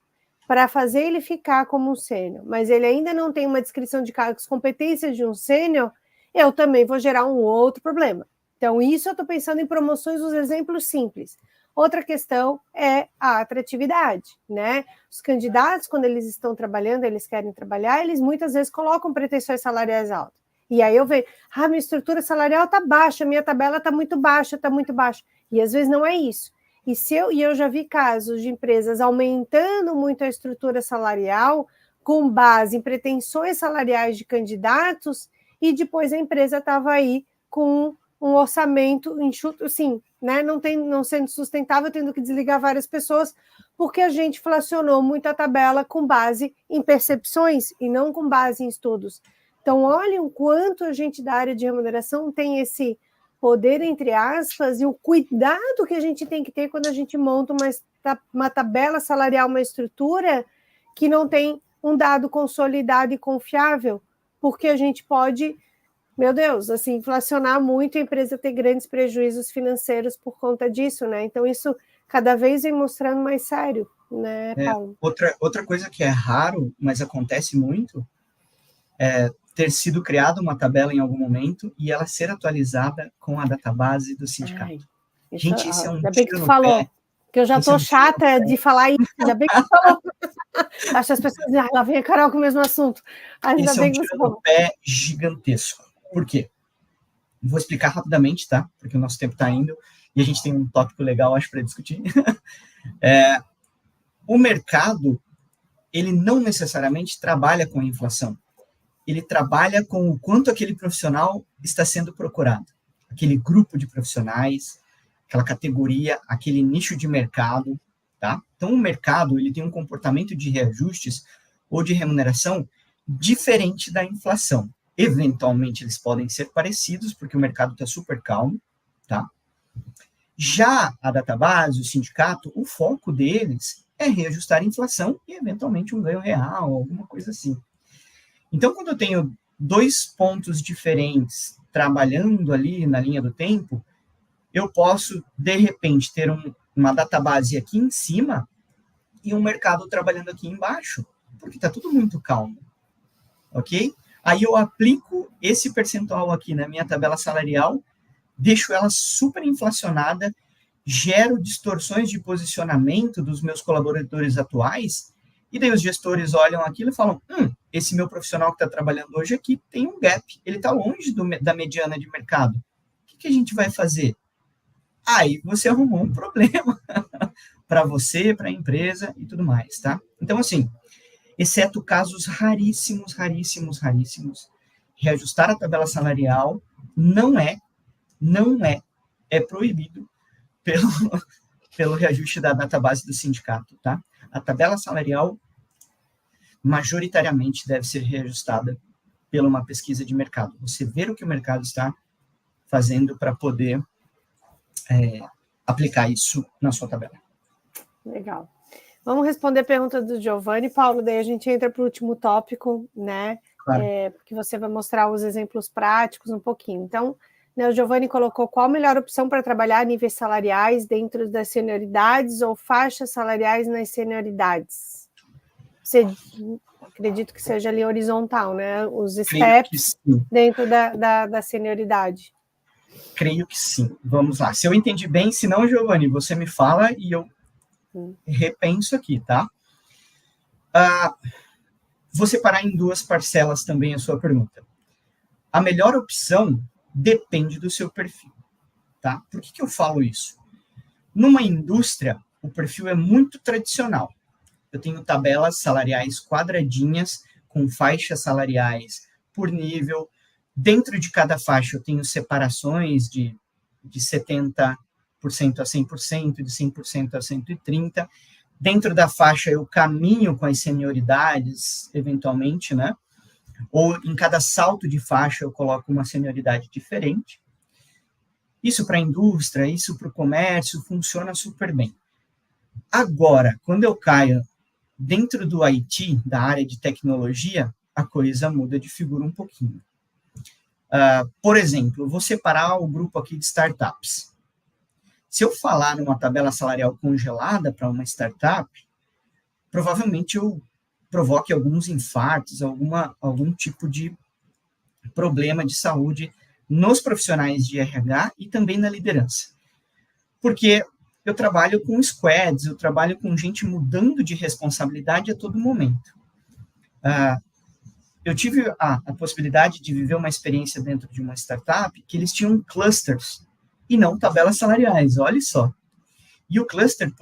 para fazer ele ficar como um sênior, mas ele ainda não tem uma descrição de cargos, competências de um sênior, eu também vou gerar um outro problema. Então, isso eu estou pensando em promoções, os exemplos simples. Outra questão é a atratividade, né? Os candidatos, quando eles estão trabalhando, eles querem trabalhar, eles muitas vezes colocam pretensões salariais altas. E aí eu vejo, minha estrutura salarial está baixa, minha tabela está muito baixa, está muito baixa. E às vezes não é isso. E eu já vi casos de empresas aumentando muito a estrutura salarial com base em pretensões salariais de candidatos e depois a empresa estava aí com um orçamento enxuto, assim, né? Não sendo sustentável, tendo que desligar várias pessoas, porque a gente inflacionou muito a tabela com base em percepções e não com base em estudos. Então, olhem o quanto a gente da área de remuneração tem esse poder, entre aspas, e o cuidado que a gente tem que ter quando a gente monta uma tabela salarial, uma estrutura que não tem um dado consolidado e confiável, porque a gente pode, meu Deus, assim, inflacionar muito e a empresa ter grandes prejuízos financeiros por conta disso, né? Então, isso cada vez vem mostrando mais sério, né, Paulo? Outra coisa que é raro, mas acontece muito, é ter sido criada uma tabela em algum momento e ela ser atualizada com a database do sindicato. Gente, isso é um tiro no pé. Que eu já estou chata de falar isso, ainda bem que você falou. Acho que as pessoas dizem, lá vem a Carol com o mesmo assunto. Ainda bem que você falou. É um tiro no pé gigantesco. Por quê? Vou explicar rapidamente, tá? Porque o nosso tempo está indo e a gente tem um tópico legal, acho, para discutir. O mercado, ele não necessariamente trabalha com a inflação. Ele trabalha com o quanto aquele profissional está sendo procurado. Aquele grupo de profissionais, aquela categoria, aquele nicho de mercado, tá? Então, o mercado, ele tem um comportamento de reajustes ou de remuneração diferente da inflação. Eventualmente, eles podem ser parecidos, porque o mercado está super calmo, tá? Já a database, o sindicato, o foco deles é reajustar a inflação e eventualmente um ganho real, alguma coisa assim. Então, quando eu tenho 2 pontos diferentes trabalhando ali na linha do tempo, eu posso, de repente, ter uma database aqui em cima e um mercado trabalhando aqui embaixo, porque está tudo muito calmo, ok? Aí eu aplico esse percentual aqui na minha tabela salarial, deixo ela super inflacionada, gero distorções de posicionamento dos meus colaboradores atuais, e daí os gestores olham aquilo e falam, esse meu profissional que está trabalhando hoje aqui tem um gap, ele está longe da mediana de mercado. O que a gente vai fazer? Aí você arrumou um problema para você, para a empresa e tudo mais, tá? Então, assim, exceto casos raríssimos, reajustar a tabela salarial é proibido pelo reajuste da database do sindicato, tá? A tabela salarial, majoritariamente, deve ser reajustada pela uma pesquisa de mercado. Você ver o que o mercado está fazendo para poder aplicar isso na sua tabela. Legal. Vamos responder a pergunta do Giovanni. Paulo, daí a gente entra para o último tópico, né? Claro. Porque você vai mostrar os exemplos práticos um pouquinho. Então, né, o Giovanni colocou qual a melhor opção para trabalhar níveis salariais dentro das senioridades ou faixas salariais nas senioridades? Você acredito que seja ali horizontal, né? Os steps dentro da senioridade. Creio que sim. Vamos lá. Se eu entendi bem, se não, Giovanni, você me fala e eu repenso aqui, tá? Vou separar em 2 parcelas também a sua pergunta. A melhor opção depende do seu perfil, tá? Por que eu falo isso? Numa indústria, o perfil é muito tradicional. Eu tenho tabelas salariais quadradinhas, com faixas salariais por nível. Dentro de cada faixa, eu tenho separações de 70% a 100%, de 100% a 130%. Dentro da faixa, eu caminho com as senioridades, eventualmente, né? Ou em cada salto de faixa, eu coloco uma senioridade diferente. Isso para a indústria, isso para o comércio, funciona super bem. Agora, quando eu caio dentro do IT, da área de tecnologia, a coisa muda de figura um pouquinho. Por exemplo, vou separar o grupo aqui de startups. Se eu falar numa tabela salarial congelada para uma startup, provavelmente eu provoque alguns infartos, algum tipo de problema de saúde nos profissionais de RH e também na liderança. Porque eu trabalho com squads, eu trabalho com gente mudando de responsabilidade a todo momento. Eu tive a possibilidade de viver uma experiência dentro de uma startup que eles tinham clusters e não tabelas salariais, olha só. E o cluster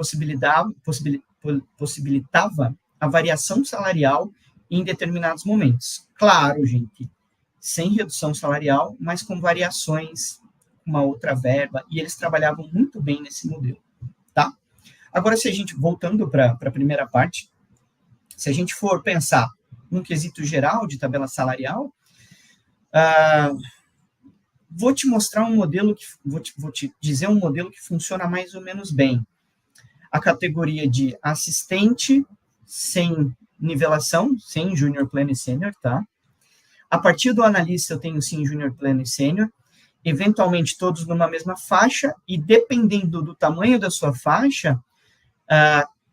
possibilitava a variação salarial em determinados momentos. Claro, gente, sem redução salarial, mas com variações, uma outra verba, e eles trabalhavam muito bem nesse modelo, tá? Agora, se a gente, voltando para a primeira parte, se a gente for pensar num quesito geral de tabela salarial, vou te mostrar um modelo, vou te dizer um modelo que funciona mais ou menos bem. A categoria de assistente sem nivelação, sem júnior, pleno e sênior, tá? A partir do analista eu tenho sim júnior, pleno e sênior, eventualmente todos numa mesma faixa, e dependendo do tamanho da sua faixa,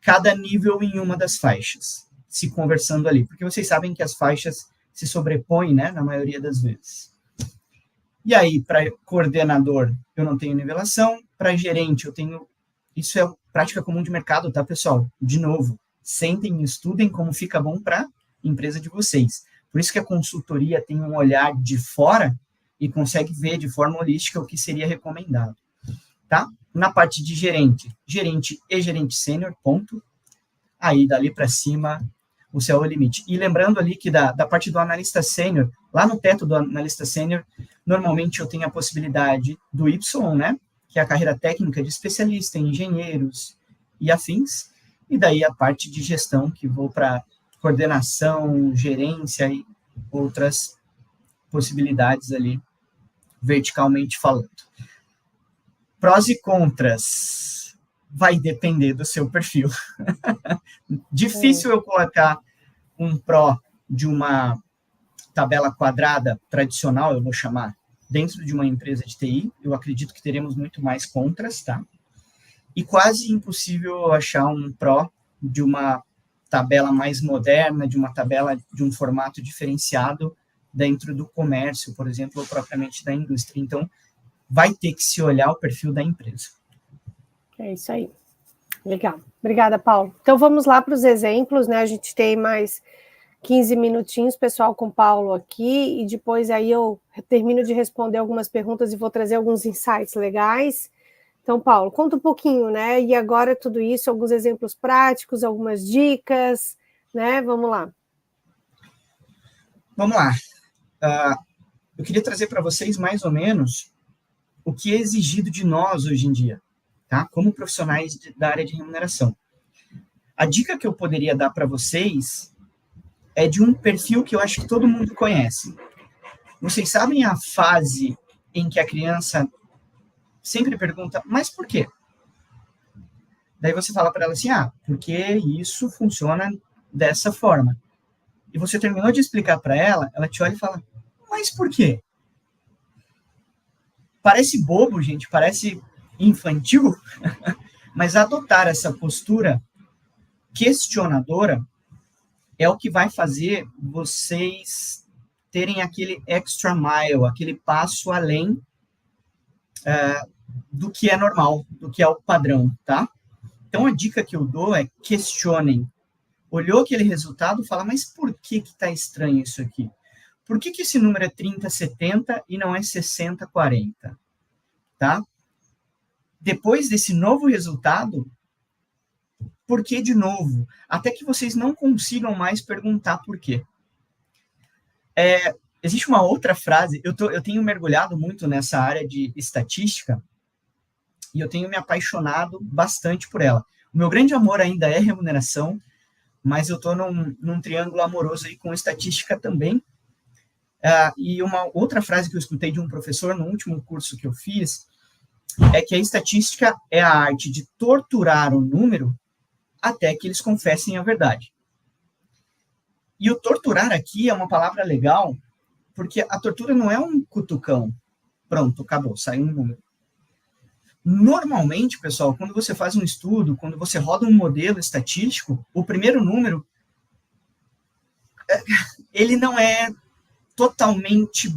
cada nível em uma das faixas, se conversando ali, porque vocês sabem que as faixas se sobrepõem, né, na maioria das vezes. E aí, para coordenador, eu não tenho nivelação, para gerente eu tenho, isso é prática comum de mercado, tá, pessoal? De novo, sentem e estudem como fica bom para a empresa de vocês. Por isso que a consultoria tem um olhar de fora e consegue ver de forma holística o que seria recomendado, tá? Na parte de gerente e gerente sênior, ponto. Aí, dali para cima, o céu é o limite. E lembrando ali que da parte do analista sênior, lá no teto do analista sênior, normalmente eu tenho a possibilidade do Y, né? Que é a carreira técnica de especialista em engenheiros e afins, e daí a parte de gestão, que vou para coordenação, gerência e outras possibilidades ali, verticalmente falando. Prós e contras. vai depender do seu perfil. Difícil eu colocar um pró de uma tabela quadrada tradicional, eu vou chamar, dentro de uma empresa de TI. Eu acredito que teremos muito mais contras, tá? E quase impossível achar um pró de uma tabela mais moderna, de uma tabela de um formato diferenciado dentro do comércio, por exemplo, ou propriamente da indústria. Então, vai ter que se olhar o perfil da empresa. É isso aí. Legal. Obrigada, Paulo. Então, vamos lá para os exemplos, né? A gente tem mais 15 minutinhos, pessoal, com o Paulo aqui, e depois aí eu termino de responder algumas perguntas e vou trazer alguns insights legais. Então, Paulo, conta um pouquinho, né? E agora tudo isso, alguns exemplos práticos, algumas dicas, né? Vamos lá. Vamos lá. Eu queria trazer para vocês mais ou menos o que é exigido de nós hoje em dia, tá? Como profissionais da área de remuneração. A dica que eu poderia dar para vocês é de um perfil que eu acho que todo mundo conhece. Vocês sabem a fase em que a criança sempre pergunta, mas por quê? Daí você fala para ela assim, porque isso funciona dessa forma. E você terminou de explicar para ela, ela te olha e fala, mas por quê? Parece bobo, gente, parece infantil, mas adotar essa postura questionadora é o que vai fazer vocês terem aquele extra mile, aquele passo além do que é normal, do que é o padrão, tá? Então, a dica que eu dou é questionem. Olhou aquele resultado, fala, mas por que está estranho isso aqui? Por que esse número é 30-70 e não é 60-40? Tá? Depois desse novo resultado, por que de novo? Até que vocês não consigam mais perguntar por quê. Existe uma outra frase, eu tenho mergulhado muito nessa área de estatística e eu tenho me apaixonado bastante por ela. O meu grande amor ainda é remuneração, mas eu estou num triângulo amoroso aí com estatística também. E uma outra frase que eu escutei de um professor no último curso que eu fiz é que a estatística é a arte de torturar o número até que eles confessem a verdade. E o torturar aqui é uma palavra legal, porque a tortura não é um cutucão. Pronto, acabou, saiu um número. Normalmente, pessoal, quando você faz um estudo, quando você roda um modelo estatístico, o primeiro número, ele não é totalmente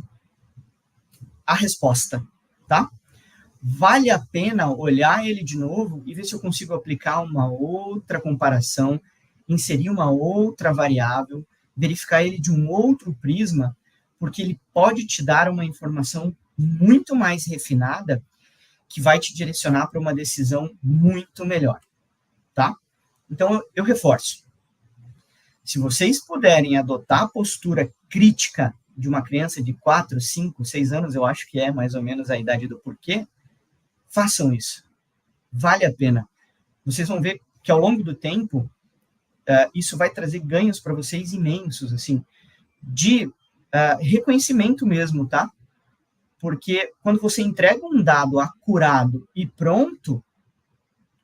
a resposta, tá? Vale a pena olhar ele de novo e ver se eu consigo aplicar uma outra comparação, inserir uma outra variável, verificar ele de um outro prisma, porque ele pode te dar uma informação muito mais refinada que vai te direcionar para uma decisão muito melhor, tá? Então, eu reforço. Se vocês puderem adotar a postura crítica de uma criança de 4, 5, 6 anos, eu acho que é mais ou menos a idade do porquê, façam isso. Vale a pena. Vocês vão ver que ao longo do tempo, isso vai trazer ganhos para vocês imensos, assim, de reconhecimento mesmo, tá? Porque quando você entrega um dado acurado e pronto,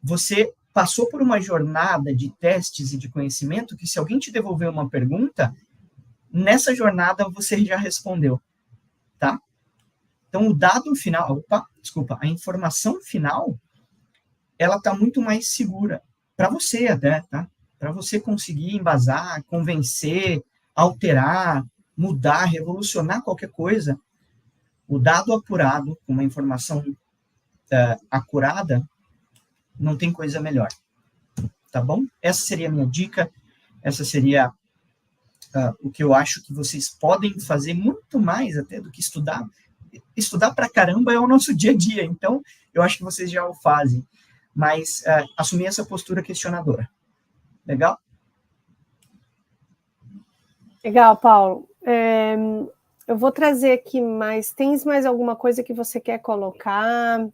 você passou por uma jornada de testes e de conhecimento que se alguém te devolver uma pergunta, nessa jornada você já respondeu, tá? Então, o dado final, a informação final, ela está muito mais segura para você até, tá? Para você conseguir embasar, convencer, alterar, mudar, revolucionar qualquer coisa. O dado apurado, com uma informação acurada, não tem coisa melhor. Tá bom? Essa seria a minha dica, essa seria o que eu acho que vocês podem fazer muito mais até do que estudar. Estudar pra caramba é o nosso dia a dia, então eu acho que vocês já o fazem. Mas assumir essa postura questionadora. Legal? Legal, Paulo. Eu vou trazer aqui mais. Tens mais alguma coisa que você quer colocar?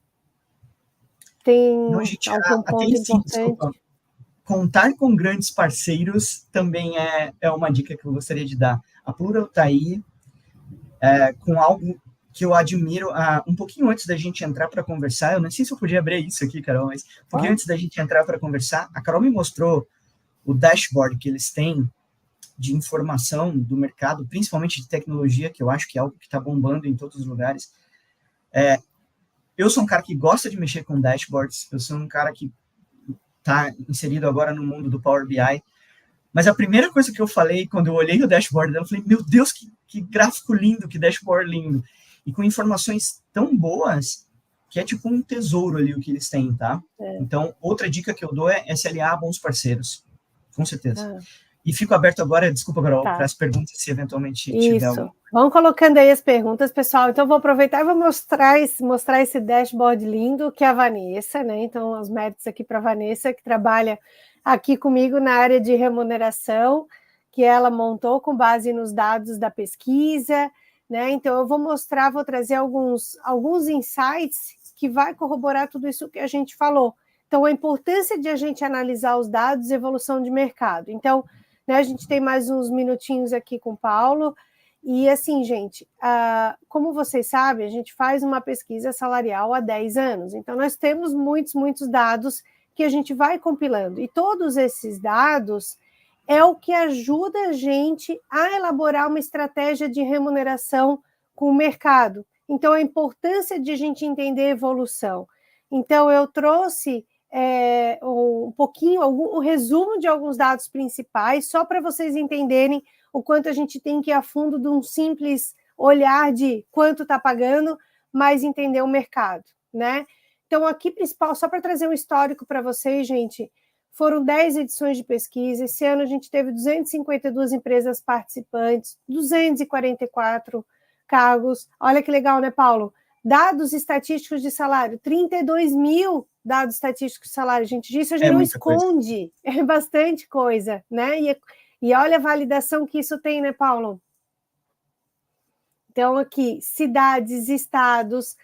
Tem algum ponto importante? Desculpa. Contar com grandes parceiros também é uma dica que eu gostaria de dar. A Plural está aí com algo que eu admiro, um pouquinho antes da gente entrar para conversar, eu não sei se eu podia abrir isso aqui, Carol, mas um pouquinho antes da gente entrar para conversar, a Carol me mostrou o dashboard que eles têm de informação do mercado, principalmente de tecnologia, que eu acho que é algo que está bombando em todos os lugares. Eu sou um cara que gosta de mexer com dashboards, eu sou um cara que está inserido agora no mundo do Power BI, mas a primeira coisa que eu falei quando eu olhei o dashboard dela, eu falei, meu Deus, que gráfico lindo, que dashboard lindo. E com informações tão boas que é tipo um tesouro ali o que eles têm, tá? Então, outra dica que eu dou é se aliar a bons parceiros, com certeza. E fico aberto agora, desculpa, Carol, para as perguntas, se eventualmente tiver alguma. Vão colocando aí as perguntas, pessoal. Então, vou aproveitar e vou mostrar esse dashboard lindo, que é a Vanessa, né? Então, os méritos aqui para a Vanessa, que trabalha aqui comigo na área de remuneração, que ela montou com base nos dados da pesquisa, né? Então, eu vou trazer alguns insights que vai corroborar tudo isso que a gente falou. Então, a importância de a gente analisar os dados e evolução de mercado. Então, né, a gente tem mais uns minutinhos aqui com o Paulo. E assim, gente, como vocês sabem, a gente faz uma pesquisa salarial há 10 anos. Então, nós temos muitos dados que a gente vai compilando. E todos esses dados é o que ajuda a gente a elaborar uma estratégia de remuneração com o mercado. Então, a importância de a gente entender a evolução. Então, eu trouxe um pouquinho, o resumo de alguns dados principais, só para vocês entenderem o quanto a gente tem que ir a fundo de um simples olhar de quanto está pagando, mas entender o mercado, né? Então, aqui, principal, só para trazer um histórico para vocês, gente, foram 10 edições de pesquisa. Esse ano a gente teve 252 empresas participantes, 244 cargos. Olha que legal, né, Paulo? Dados estatísticos de salário, 32 mil dados estatísticos de salário. Gente, isso a gente não esconde, é bastante coisa, né? E olha a validação que isso tem, né, Paulo? Então, aqui, cidades, estados,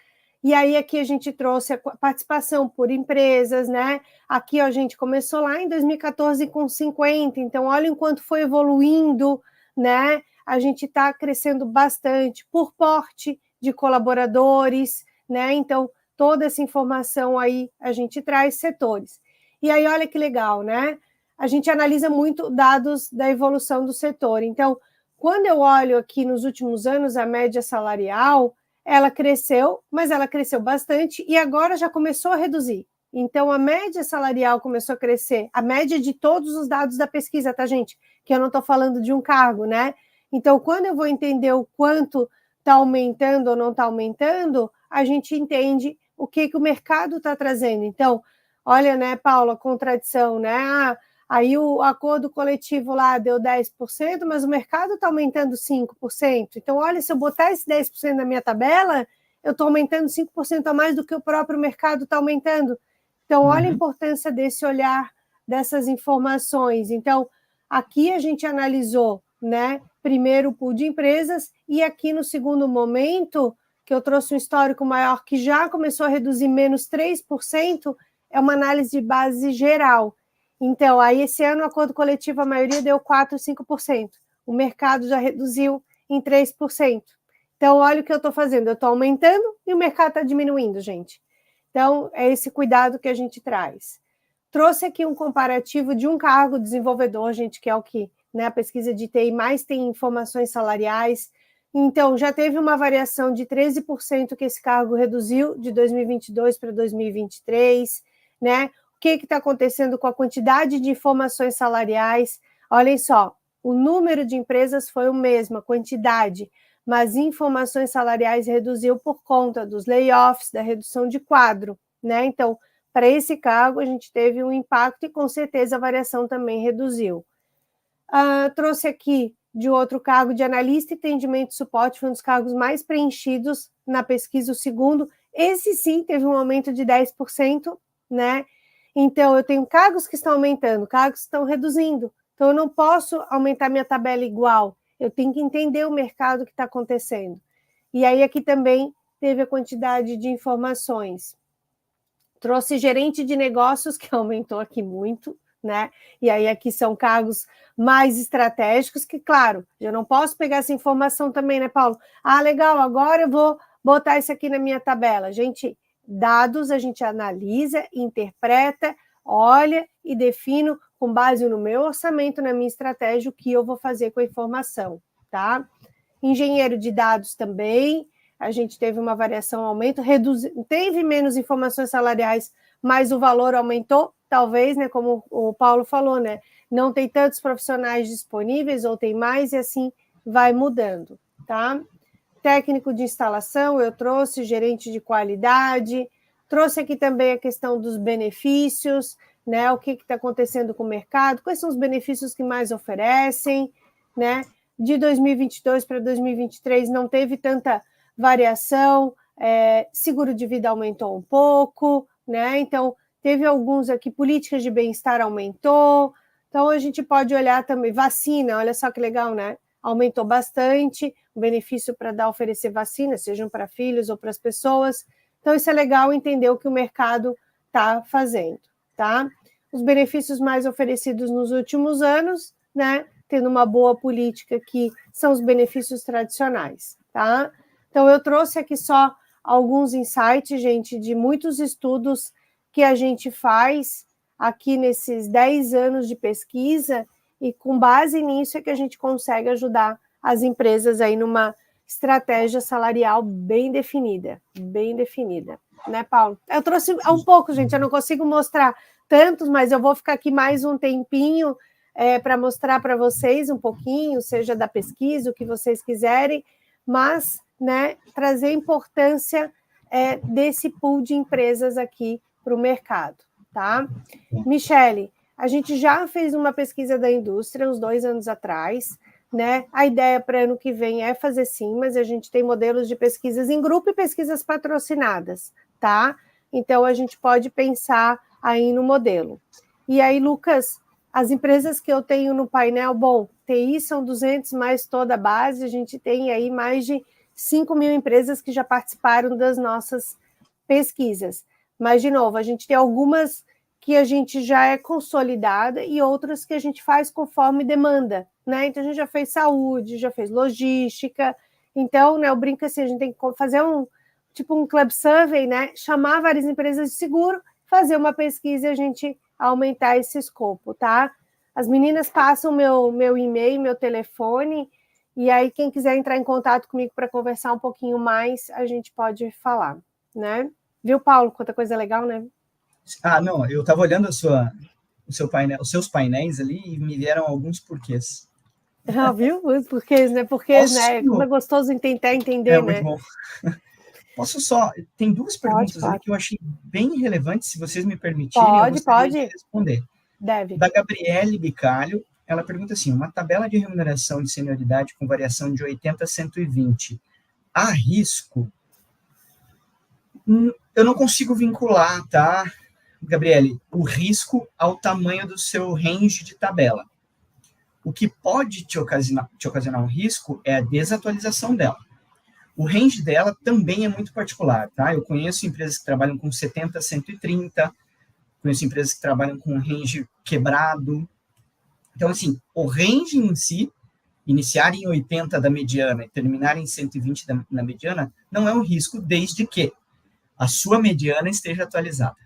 e aí aqui a gente trouxe a participação por empresas, né? Aqui ó, a gente começou lá em 2014 com 50, então olha enquanto foi evoluindo, né? A gente está crescendo bastante por porte de colaboradores, né? Então, toda essa informação aí a gente traz setores. E aí, olha que legal, né? A gente analisa muito dados da evolução do setor. Então, quando eu olho aqui nos últimos anos a média salarial, ela cresceu, mas ela cresceu bastante e agora já começou a reduzir. Então, a média salarial começou a crescer, a média de todos os dados da pesquisa, tá, gente? Que eu não estou falando de um cargo, né? Então, quando eu vou entender o quanto está aumentando ou não está aumentando, a gente entende o que o mercado está trazendo. Então, olha, né, Paula, a contradição, né? Aí o acordo coletivo lá deu 10%, mas o mercado está aumentando 5%. Então, olha, se eu botar esse 10% na minha tabela, eu estou aumentando 5% a mais do que o próprio mercado está aumentando. Então, olha a importância desse olhar, dessas informações. Então, aqui a gente analisou, né, primeiro o pool de empresas e aqui no segundo momento, que eu trouxe um histórico maior que já começou a reduzir menos 3%, é uma análise de base geral. Então, aí esse ano o acordo coletivo, a maioria deu 4%, 5%. O mercado já reduziu em 3%. Então, olha o que eu estou fazendo. Eu estou aumentando e o mercado está diminuindo, gente. Então, é esse cuidado que a gente traz. Trouxe aqui um comparativo de um cargo desenvolvedor, gente, que é o que, né, a pesquisa de TI mais tem informações salariais. Então, já teve uma variação de 13% que esse cargo reduziu de 2022 para 2023, né? O que está acontecendo com a quantidade de informações salariais? Olhem só, o número de empresas foi o mesmo, a quantidade, mas informações salariais reduziu por conta dos layoffs, da redução de quadro, né? Então, para esse cargo, a gente teve um impacto e, com certeza, a variação também reduziu. Trouxe aqui de outro cargo de analista e atendimento e suporte, foi um dos cargos mais preenchidos na pesquisa, o segundo. Esse sim teve um aumento de 10%, né? Então, eu tenho cargos que estão aumentando, cargos que estão reduzindo. Então, eu não posso aumentar minha tabela igual. Eu tenho que entender o mercado que está acontecendo. E aí, aqui também teve a quantidade de informações. Trouxe gerente de negócios, que aumentou aqui muito, né? E aí, aqui são cargos mais estratégicos, que, claro, eu não posso pegar essa informação também, né, Paulo? Legal, agora eu vou botar isso aqui na minha tabela? Dados a gente analisa, interpreta, olha e defino com base no meu orçamento, na minha estratégia, o que eu vou fazer com a informação, tá? Engenheiro de dados também, a gente teve uma variação, aumento, teve menos informações salariais, mas o valor aumentou, talvez, né, como o Paulo falou, né, não tem tantos profissionais disponíveis, ou tem mais, e assim vai mudando, tá? Técnico de instalação, eu trouxe, gerente de qualidade, trouxe aqui também a questão dos benefícios, né, o que está acontecendo com o mercado, quais são os benefícios que mais oferecem, né? De 2022 para 2023 não teve tanta variação, seguro de vida aumentou um pouco, né? Então, teve alguns aqui, políticas de bem-estar aumentou, então a gente pode olhar também, vacina, olha só que legal, né? Aumentou bastante, o benefício para oferecer vacina, sejam para filhos ou para as pessoas, então isso é legal entender o que o mercado está fazendo, tá? Os benefícios mais oferecidos nos últimos anos, né? Tendo uma boa política, que são os benefícios tradicionais, tá? Então, eu trouxe aqui só alguns insights, gente, de muitos estudos que a gente faz aqui nesses 10 anos de pesquisa, e com base nisso é que a gente consegue ajudar as empresas aí numa estratégia salarial bem definida, né, Paulo? Eu trouxe um pouco, gente, eu não consigo mostrar tantos, mas eu vou ficar aqui mais um tempinho para mostrar para vocês um pouquinho, seja da pesquisa, o que vocês quiserem, mas, né, trazer a importância desse pool de empresas aqui para o mercado, tá? Michele, a gente já fez uma pesquisa da indústria uns 2 anos atrás, né? A ideia para ano que vem é fazer sim, mas a gente tem modelos de pesquisas em grupo e pesquisas patrocinadas, tá? Então, a gente pode pensar aí no modelo. E aí, Lucas, as empresas que eu tenho no painel, bom, TI são 200 mais toda a base, a gente tem aí mais de 5.000 empresas que já participaram das nossas pesquisas. Mas, de novo, a gente tem algumas que a gente já é consolidada e outras que a gente faz conforme demanda, né? Então, a gente já fez saúde, já fez logística. Então, né, eu brinco assim, a gente tem que fazer um club survey, né? Chamar várias empresas de seguro, fazer uma pesquisa e a gente aumentar esse escopo, tá? As meninas passam meu e-mail, meu telefone, e aí quem quiser entrar em contato comigo para conversar um pouquinho mais, a gente pode falar, né? Viu, Paulo? Quanta coisa legal, né? Ah, não, eu estava olhando o seu painel, os seus painéis ali e me vieram alguns porquês. Ah, viu? Porquês, né? Porquês, né? Como é gostoso tentar entender, muito né? Bom. Posso só... Tem 2 perguntas Pode. ali que eu achei bem relevantes, se vocês me permitirem, eu gostaria de responder. Deve. Da Gabriele Bicalho, ela pergunta assim, uma tabela de remuneração de senioridade com variação de 80 a 120, há risco? Eu não consigo vincular, tá, Gabriele, o risco ao tamanho do seu range de tabela. O que pode te ocasionar um risco é a desatualização dela. O range dela também é muito particular, tá? Eu conheço empresas que trabalham com 70 a 130, conheço empresas que trabalham com range quebrado. Então, assim, o range em si, iniciar em 80 da mediana e terminar em 120 na mediana, não é um risco, desde que a sua mediana esteja atualizada.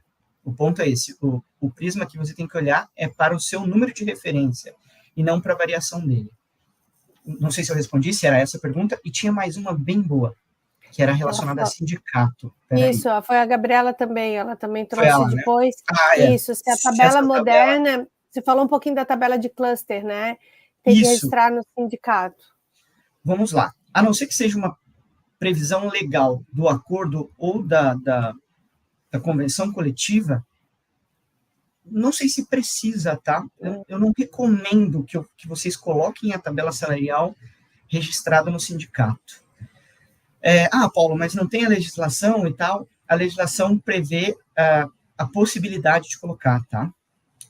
O ponto é esse, o prisma que você tem que olhar é para o seu número de referência e não para a variação dele. Não sei se eu respondi, se era essa a pergunta, e tinha mais uma bem boa, que era relacionada a sindicato. Isso, foi a Gabriela também, ela também trouxe ela, depois. Né? Isso, se a tabela moderna, você falou um pouquinho da tabela de cluster, né? Tem que registrar no sindicato. Vamos lá. A não ser que seja uma previsão legal do acordo ou da convenção coletiva, não sei se precisa, tá? Eu não recomendo que vocês coloquem a tabela salarial registrada no sindicato. Paulo, mas não tem a legislação e tal? A legislação prevê a possibilidade de colocar, tá?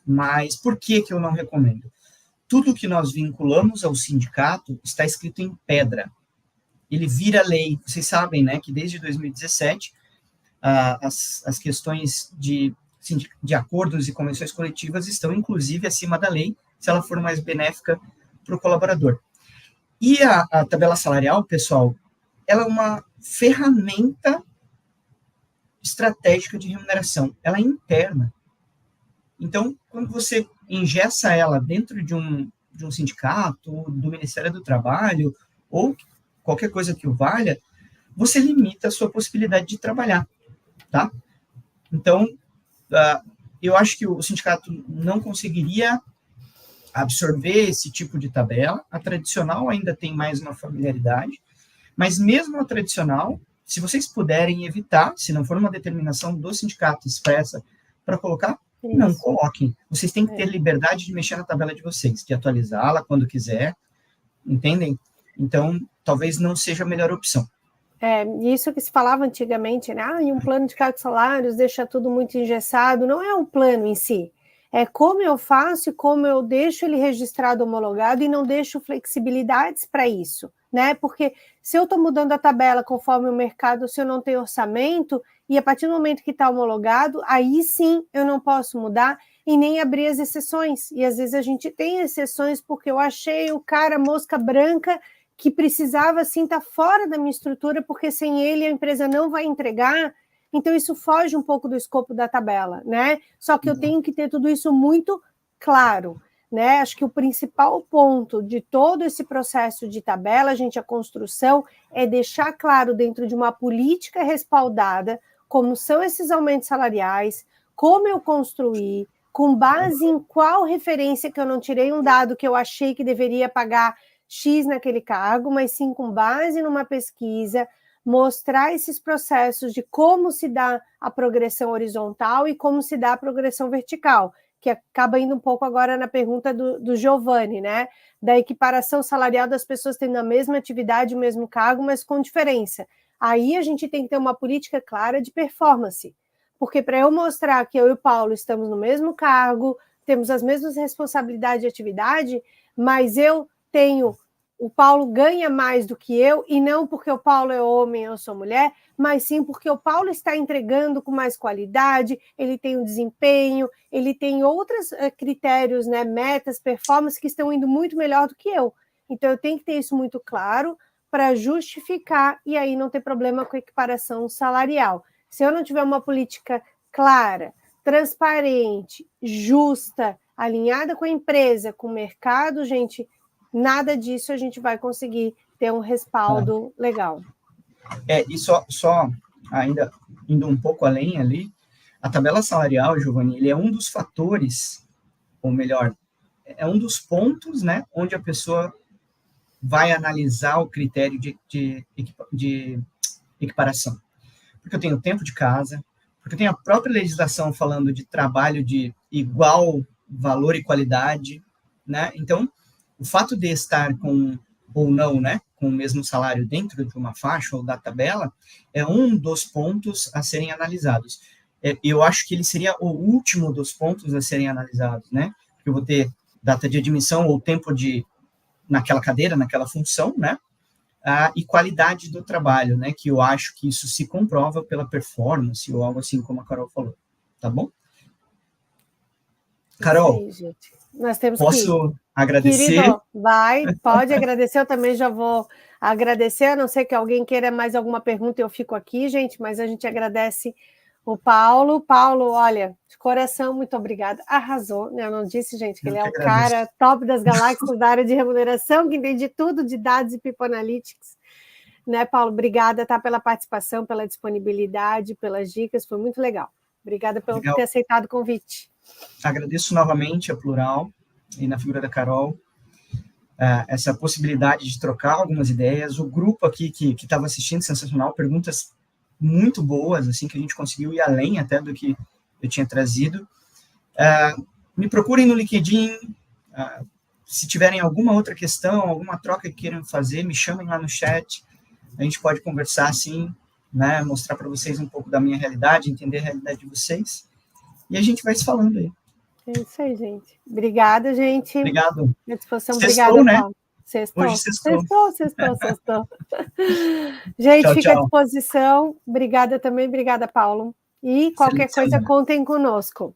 Mas por que eu não recomendo? Tudo que nós vinculamos ao sindicato está escrito em pedra. Ele vira lei. Vocês sabem, né, que desde 2017 as questões de acordos e convenções coletivas estão, inclusive, acima da lei, se ela for mais benéfica para o colaborador. E a tabela salarial, pessoal, ela é uma ferramenta estratégica de remuneração, ela é interna. Então, quando você ingessa ela dentro de um sindicato, do Ministério do Trabalho, ou qualquer coisa que o valha, você limita a sua possibilidade de trabalhar, tá? Então, eu acho que o sindicato não conseguiria absorver esse tipo de tabela. A tradicional ainda tem mais uma familiaridade, mas mesmo a tradicional, se vocês puderem evitar, se não for uma determinação do sindicato expressa para colocar, não coloquem. Vocês têm que ter liberdade de mexer na tabela de vocês, de atualizá-la quando quiser, entendem? Então, talvez não seja a melhor opção. Isso que se falava antigamente, né? E um plano de cargos e salários deixa tudo muito engessado. Não é o plano em si, é como eu faço e como eu deixo ele registrado, homologado, e não deixo flexibilidades para isso, né? Porque se eu estou mudando a tabela conforme o mercado, se eu não tenho orçamento, e a partir do momento que está homologado, aí sim eu não posso mudar e nem abrir as exceções. E às vezes a gente tem exceções porque eu achei o cara mosca branca que precisava sim estar fora da minha estrutura, porque sem ele a empresa não vai entregar. Então isso foge um pouco do escopo da tabela, né? Só que eu tenho que ter tudo isso muito claro, né? Acho que o principal ponto de todo esse processo de tabela, gente, a construção, é deixar claro dentro de uma política respaldada como são esses aumentos salariais, como eu construí, com base em qual referência, que eu não tirei um dado que eu achei que deveria pagar X naquele cargo, mas sim com base numa pesquisa, mostrar esses processos de como se dá a progressão horizontal e como se dá a progressão vertical, que acaba indo um pouco agora na pergunta do Giovanni, né? Da equiparação salarial das pessoas tendo a mesma atividade, o mesmo cargo, mas com diferença. Aí a gente tem que ter uma política clara de performance, porque para eu mostrar que eu e o Paulo estamos no mesmo cargo, temos as mesmas responsabilidades de atividade, mas eu tenho... O Paulo ganha mais do que eu, e não porque o Paulo é homem e eu sou mulher, mas sim porque o Paulo está entregando com mais qualidade, ele tem um desempenho, ele tem outros critérios, né, metas, performance que estão indo muito melhor do que eu. Então eu tenho que ter isso muito claro para justificar e aí não ter problema com a equiparação salarial. Se eu não tiver uma política clara, transparente, justa, alinhada com a empresa, com o mercado, gente... Nada disso a gente vai conseguir ter um respaldo legal. E só ainda indo um pouco além ali, a tabela salarial, Giovanni, ele é um dos fatores, ou melhor, é um dos pontos, né, onde a pessoa vai analisar o critério de equiparação. Porque eu tenho tempo de casa, porque eu tenho a própria legislação falando de trabalho de igual valor e qualidade, né? Então, o fato de estar com, ou não, né, com o mesmo salário dentro de uma faixa ou da tabela, é um dos pontos a serem analisados. Eu acho que ele seria o último dos pontos a serem analisados, né? Porque eu vou ter data de admissão ou tempo naquela cadeira, naquela função, né? E qualidade do trabalho, né? Que eu acho que isso se comprova pela performance ou algo assim, como a Carol falou. Tá bom? Carol, aí, gente. Nós temos posso agradecer? Querido, pode agradecer, eu também já vou agradecer, a não ser que alguém queira mais alguma pergunta, eu fico aqui, gente, mas a gente agradece o Paulo. Paulo, olha, de coração, muito obrigada, arrasou, né? Eu não disse, gente, que ele é o cara top das galáxias da área de remuneração, que entende tudo de dados e People Analytics, né, Paulo? Obrigada, tá, pela participação, pela disponibilidade, pelas dicas, foi muito legal. Obrigada por ter aceitado o convite. Agradeço novamente a Plural e na figura da Carol, essa possibilidade de trocar algumas ideias. O grupo aqui que estava assistindo, sensacional, perguntas muito boas, assim, que a gente conseguiu ir além até do que eu tinha trazido. Me procurem no LinkedIn, se tiverem alguma outra questão, alguma troca que queiram fazer, me chamem lá no chat, a gente pode conversar, assim, né, mostrar para vocês um pouco da minha realidade, entender a realidade de vocês, e a gente vai se falando aí. É isso aí, gente. Obrigada, gente. Obrigado. À disposição. Sextou, Obrigada, né? Paulo. Sextou. Hoje sextou. Sextou. Gente, tchau, fica tchau. à disposição. Obrigada também. Obrigada, Paulo. E qualquer coisa, contem conosco.